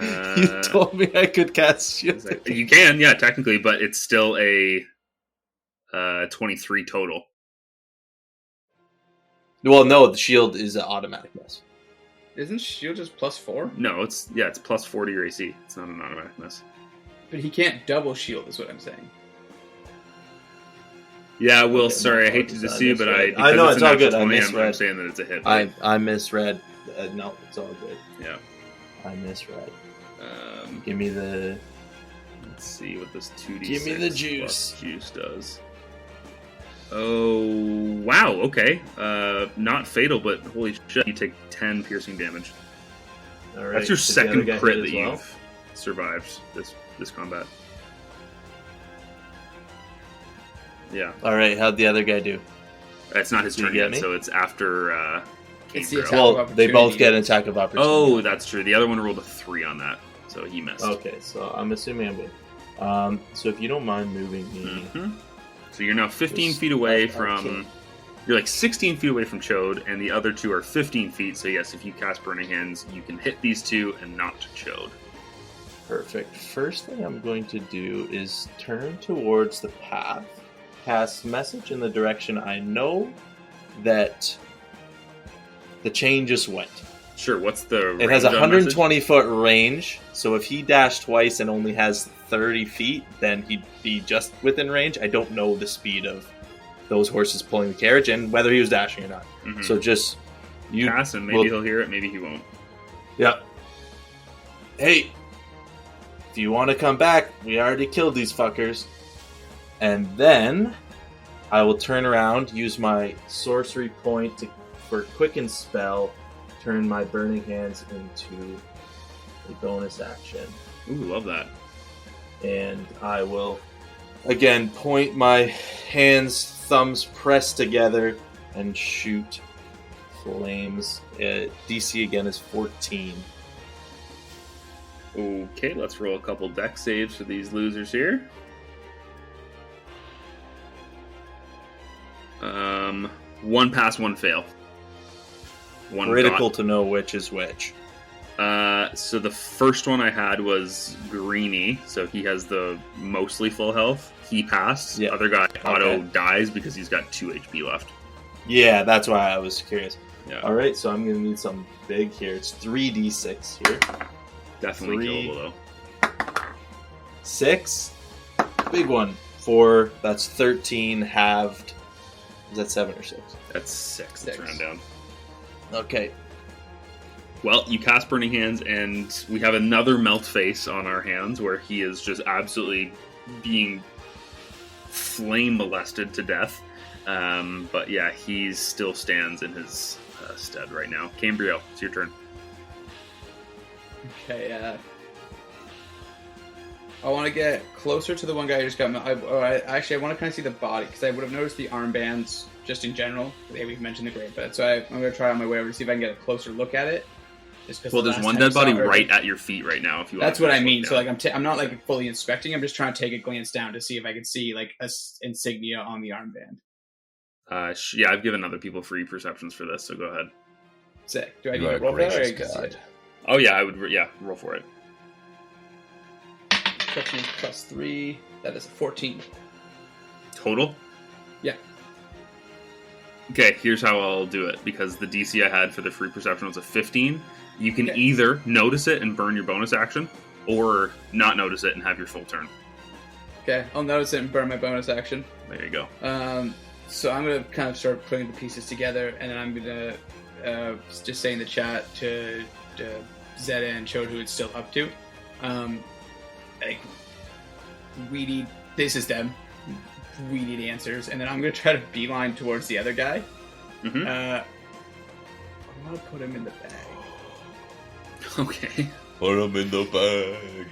You told me I could cast shield again. You can, yeah, technically, but it's still a 23 total. Well, no, the shield is an automatic miss. Isn't shield just +4? No, it's plus 4 to your AC. It's not an automatic miss. But he can't double shield, is what I'm saying. Yeah, Will, Okay, sorry, I my hate to apologies, deceive you, but I I misread. I know, because it's all a natural good, I 20, misread. I'm saying that it's a hit. Right? I misread. No, it's all good. Yeah. I misread. Um, Give me the. let's see what this 2d6 Give me the plus juice. juice does. Oh, wow, okay. Not fatal, but holy shit, you take 10 piercing damage. All right. That's your did the other second guy crit hit that as well? you've survived this combat. Yeah. All right. How'd the other guy do? It's not his Did you turn get yet, me? so it's after It's the Gabriel. attack. Well, of they both opportunity. get an attack of opportunity. Oh, that's true. The other one rolled a 3 on that, so he missed. Okay, so I'm assuming I'm good. So if you don't mind moving me, Mhm. So you're now 15 Just- feet away I from. can't. You're like 16 feet away from Chode, and the other two are 15 feet. So yes, if you cast Burning Hands, you can hit these two and not Chode. perfect. First thing I'm going to do is turn towards the path, cast message in the direction I know that the chain just went. Sure. What's the? It has range a on message? 120-foot range, so if he dashed twice and only has 30 feet, then he'd be just within range. I don't know the speed of those horses pulling the carriage and whether he was dashing or not. Mhm. So just you Cast him. Maybe will- he'll hear it. Maybe he won't. Yep. Hey, if you want to come back, we already killed these fuckers. And then I will turn around, use my sorcery point for quicken spell, turn my burning hands into a bonus action. Ooh, love that. And I will again point my hands, thumbs pressed together, and shoot flames. DC again is 14. Okay, let's roll a couple deck saves for these losers here. One pass, one fail. One Critical dot. to know which is which. So the first one I had was Greeny, so he has the mostly full health. He passed. Yeah. Other guy auto Okay. dies because he's got 2 HP left. Yeah, that's why I was curious. Yeah, All right, so I'm going to need something big here. It's 3d6 here. definitely 3. killable though. 6. Big one. 4. That's 13 halved. Is that 7 or 6? That's 6. Let's 6. round down. Okay. Well, you cast Burning Hands, and we have another melt face on our hands where he is just absolutely being flame molested to death. But yeah, he still stands in his stead right now. Cambrio, it's your turn. Okay, I want to get closer to the one guy who just got. I want to kind of see the body because I would have noticed the armbands just in general. We've mentioned the great bed, so I'm going to try on my way over to see if I can get a closer look at it. Just 'cause Well, the there's last one time dead I saw body her- right at your feet right now. If you, That's want what to I mean. look So down. like I'm not like fully inspecting. I'm just trying to take a glance down to see if I can see like a insignia on the armband. Yeah, I've given other people free perceptions for this, so go ahead. Sick. Do I You need are to a roll for that, or gracious you can see god. it? Oh yeah, I would. Yeah, roll for it. Perception plus 3. That is a 14. Total? Yeah. Okay, here's how I'll do it. Because the DC I had for the free perception was a 15, you can Okay. either notice it and burn your bonus action, or not notice it and have your full turn. Okay, I'll notice it and burn my bonus action. There you go. So I'm gonna kind of start putting the pieces together, and then I'm gonna just say in the chat to Zeta and Chode who it's still up to. Like, we need. This is them. We need answers, and then I'm gonna try to beeline towards the other guy. Mhm. I want to put him in the bag. Okay. Put him in the bag.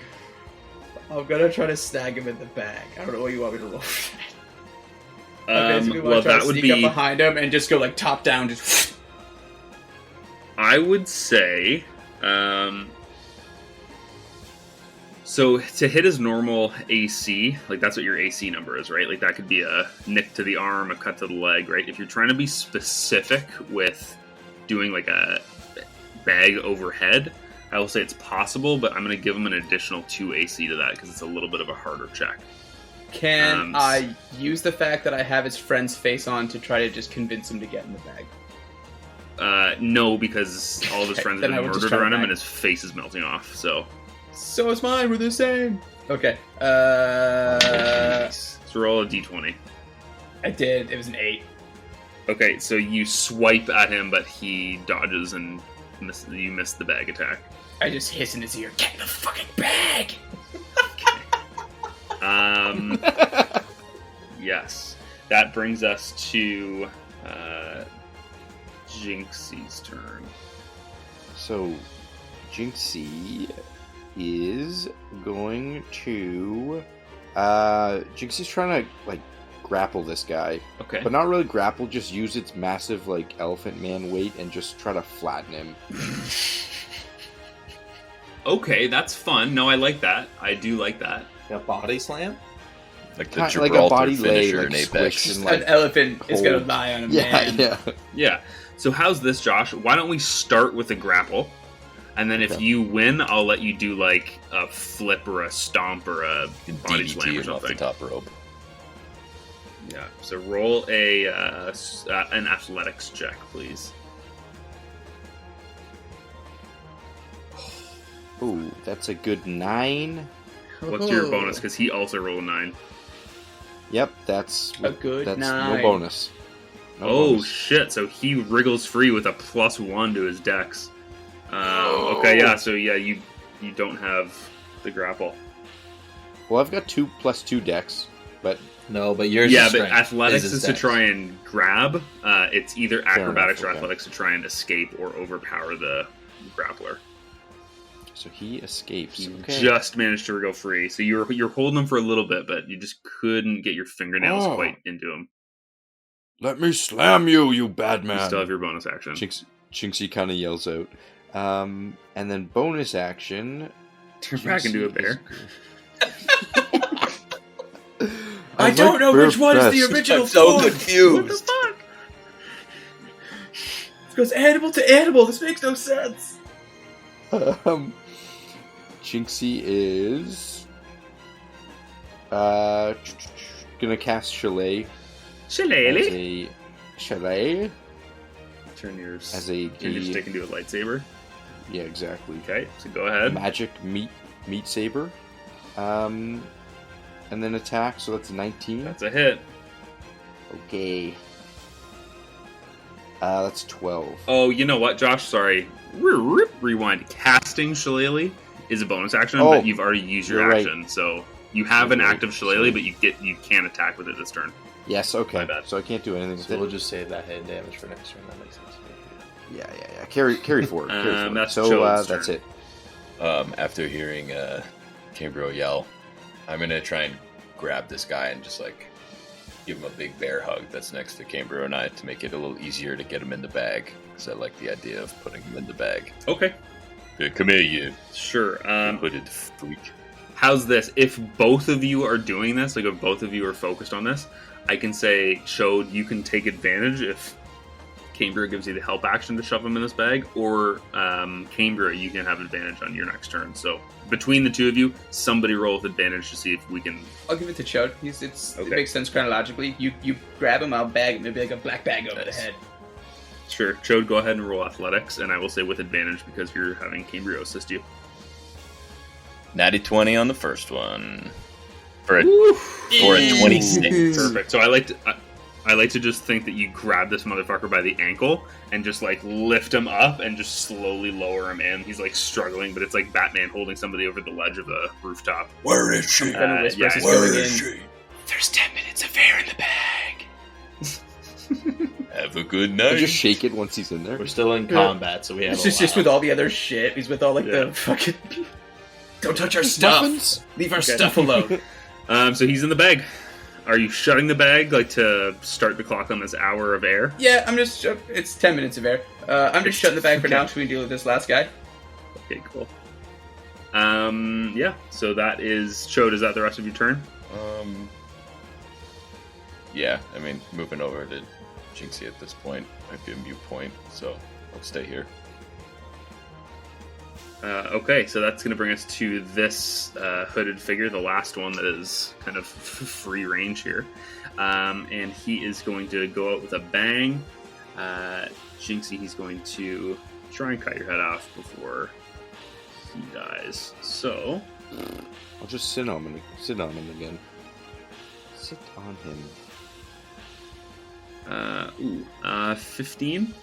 I'm gonna try to snag him in the bag. I don't know what you want me to roll for that. I basically want Well, to try that to would sneak up be. behind him and just go like top down, just. I would say. So to hit his normal AC, like that's what your AC number is, right? Like that could be a nick to the arm, a cut to the leg, right? If you're trying to be specific with doing like a bag overhead, I will say it's possible, but I'm going to give him an additional 2 AC to that because it's a little bit of a harder check. Can I use the fact that I have his friend's face on to try to just convince him to get in the bag? No, because all of his Okay, friends have then I been would just murdered try to around him bag. and his face is melting off, so... So it's mine. We're the same. Okay. Let's roll a d20. I did. It was an 8. Okay, so you swipe at him, but he dodges and you miss the bag attack. I just hiss in his ear, get in the fucking bag! Yes. That brings us to Jinxie's turn. So, Jinxie is going to... Jinxie's trying to, like, grapple this guy. Okay. But not really grapple, just use its massive, like, elephant man weight and just try to flatten him. Okay, that's fun. No, I like that. I do like that. A body slam? Like the Like Gibraltar a body lay, finisher like, in Apex. squished and, like, An elephant is gonna hold. lie on a Yeah, man. yeah. Yeah. So how's this, Josh? Why don't we start with a grapple? And then if Okay. you win, I'll let you do like a flip or a stomp or a body slam or DDT him off the something. top rope. Yeah. So roll an athletics check, please. Ooh, that's a good 9. What's your bonus? Because he also rolled a 9. Yep, that's A good that's 9. no bonus. No Oh bonus. shit! So he wriggles free with a +1 to his dex. Okay, yeah. So yeah, you don't have the grapple. Well, I've got 2 + 2 dex, but No, but yours Yeah, is but strength. athletics His is to dex. try and grab. It's either acrobatics enough, or okay. athletics to try and escape or overpower the grappler. so he escapes. You Okay. just managed to wriggle free. So you're holding him for a little bit, but you just couldn't get your fingernails Oh. quite into him. Let me slam you, you bad You man. still have your bonus action. Jinxie kind of yells out. And then bonus action. Turn back into a bear. I don't know which one is the original I'm so form. confused. What the fuck? It goes animal to animal. This makes no sense. Jinxie is gonna cast Chalet as Shillelagh. a Chalet Turn your as a turn your stick into a lightsaber. yeah, exactly. Okay, so go ahead. Magic meat saber. And then attack, so that's 19. That's a hit. Okay. That's 12. Oh, you know what, Josh? Sorry. Rewind. Casting Shillelagh is a bonus action, Oh, but you've already used your you're right. action, so you have an You're right. active Shillelagh, but you can't attack with it this turn. Yes, My okay. bad. So I can't do anything with So it. we'll just save that hit damage for next turn. That makes sense. Yeah. Carry forward. Carry forward. That's So Chode's that's turn. it. After hearing Cambro yell, I'm gonna try and grab this guy and just like give him a big bear hug that's next to Cambro and I to make it a little easier to get him in the bag, because I like the idea of putting him in the bag. Okay, Come here, you sure. hooded freak. How's this? If both of you are doing this, like if both of you are focused on this, I can say, Chode, you can take advantage if Cambria gives you the help action to shove him in this bag, or Cambria, you can have advantage on your next turn. So between the two of you, somebody roll with advantage to see if we can. I'll give it to Chode. It Okay. makes sense chronologically. You grab him, I'll bag him. It'll be like a black bag over the Nice. head. Sure, Chode, go ahead and roll athletics, and I will say with advantage because you're having Cambria assist you. Natty 20 on the first one. For a Ooh. 26. Perfect. So I like to just think that you grab this motherfucker by the ankle and just like lift him up and just slowly lower him in. He's like struggling, but it's like Batman holding somebody over the ledge of a rooftop. Where is she? Kind of whispers yeah, is Where going is in. she? There's 10 minutes of air in the bag. Have a good I night. just shake it once he's in there. We're still in combat, so we have It's a just with all the other shit. He's with all like Yeah. the fucking. Don't touch our stuff. Muffins? Leave our Okay. stuff alone. So he's in the bag. Are you shutting the bag like to start the clock on this hour of air? Yeah, I'm just. It's 10 minutes of air. I'm just shutting the bag for Okay. now so we can deal with this last guy. Okay, cool. Yeah. So that is Chode. Is that the rest of your turn? Yeah, I mean, moving over to Jinxie at this point might be a mute point, so I'll stay here. Okay, so that's going to bring us to this hooded figure, the last one that is kind of free range here. And he is going to go out with a bang. Jinxie, he's going to try and cut your head off before he dies. So, I'll just sit on him again. Sit on him. 15.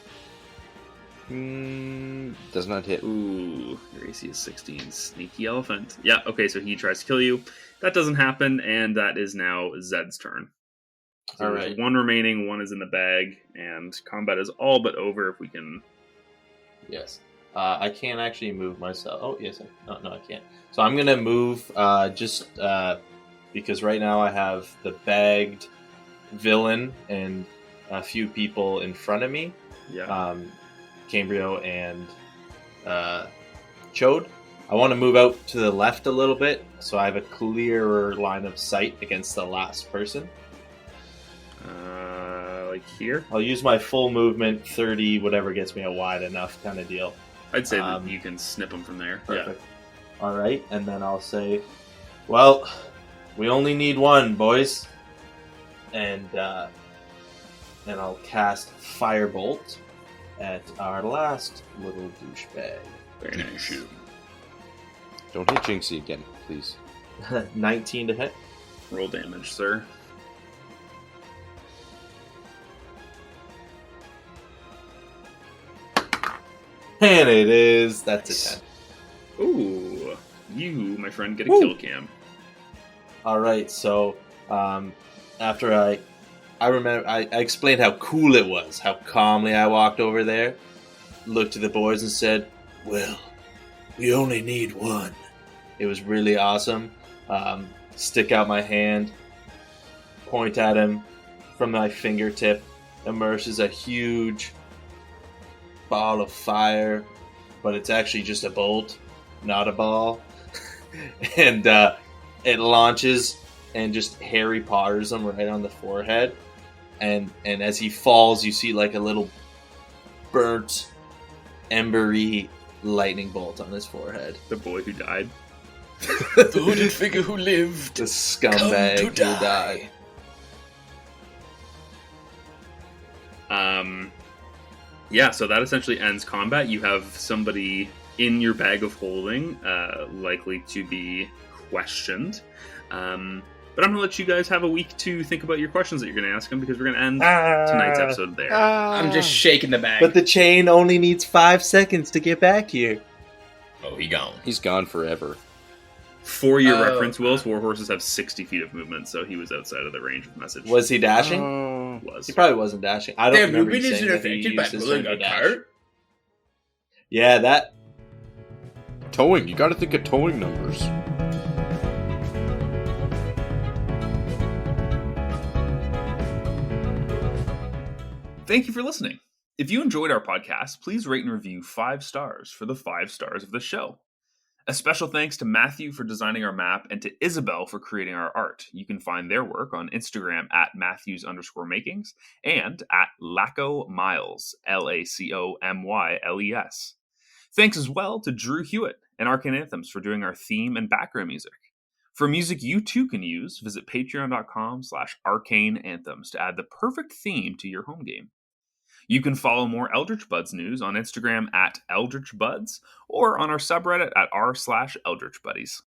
Does not hit. Ooh, your AC is 16. Sneaky elephant. Yeah, okay, so he tries to kill you. That doesn't happen, and that is now Zed's turn. So All there's right. one remaining, one is in the bag, and combat is all but over if we can... Yes. I can't actually move myself. Oh, yes. No, I can't. So I'm going to move because right now I have the bagged villain and a few people in front of me. Yeah. Cambrio and Chode. I want to move out to the left a little bit so I have a clearer line of sight against the last person. Like here? I'll use my full movement, 30, whatever gets me a wide enough kind of deal. I'd say that you can snip him from there. Perfect. Yeah. All right, and then I'll say, well, we only need one, boys. And I'll cast Firebolt at our last little douchebag. Very nice. Don't hit Jinxie again, please. 19 to hit. Roll damage, sir. And it is. That's a 10. Ooh, you, my friend, get a kill cam. All right, so after I remember, I explained how cool it was, how calmly I walked over there, looked to the boys and said, well, we only need one. It was really awesome. Stick out my hand, point at him. From my fingertip emerges a huge ball of fire, but it's actually just a bolt, not a ball. And it launches and just Harry Potters him right on the forehead. And as he falls, you see like a little burnt, embery lightning bolt on his forehead. The boy who died. The hooded figure who lived. The scumbag who died. Yeah, so that essentially ends combat. You have somebody in your bag of holding, likely to be questioned. But I'm going to let you guys have a week to think about your questions that you're going to ask them, because we're going to end tonight's episode there. I'm just shaking the bag. But the chain only needs 5 seconds to get back here. Oh, he gone. He's gone forever. For your reference, Wills, warhorses have 60 feet of movement, so he was outside of the range of message. Was he dashing? Was. He probably wasn't dashing. I don't Their remember movement you isn't saying that he affected by used his pulling turn a to dash. cart? Yeah, that... Towing. You gotta think of towing numbers. Thank you for listening. If you enjoyed our podcast, please rate and review 5 stars for the 5 stars of the show. A special thanks to Matthew for designing our map and to Isabel for creating our art. You can find their work on Instagram at Matthews_makings and at Laco Miles, LACOMYLES. Thanks as well to Drew Hewitt and Arcane Anthems for doing our theme and background music. For music you too can use, visit patreon.com/arcaneanthems to add the perfect theme to your home game. You can follow more Eldritch Buds news on Instagram at Eldritch Buds or on our subreddit at r/Eldritch Buddies.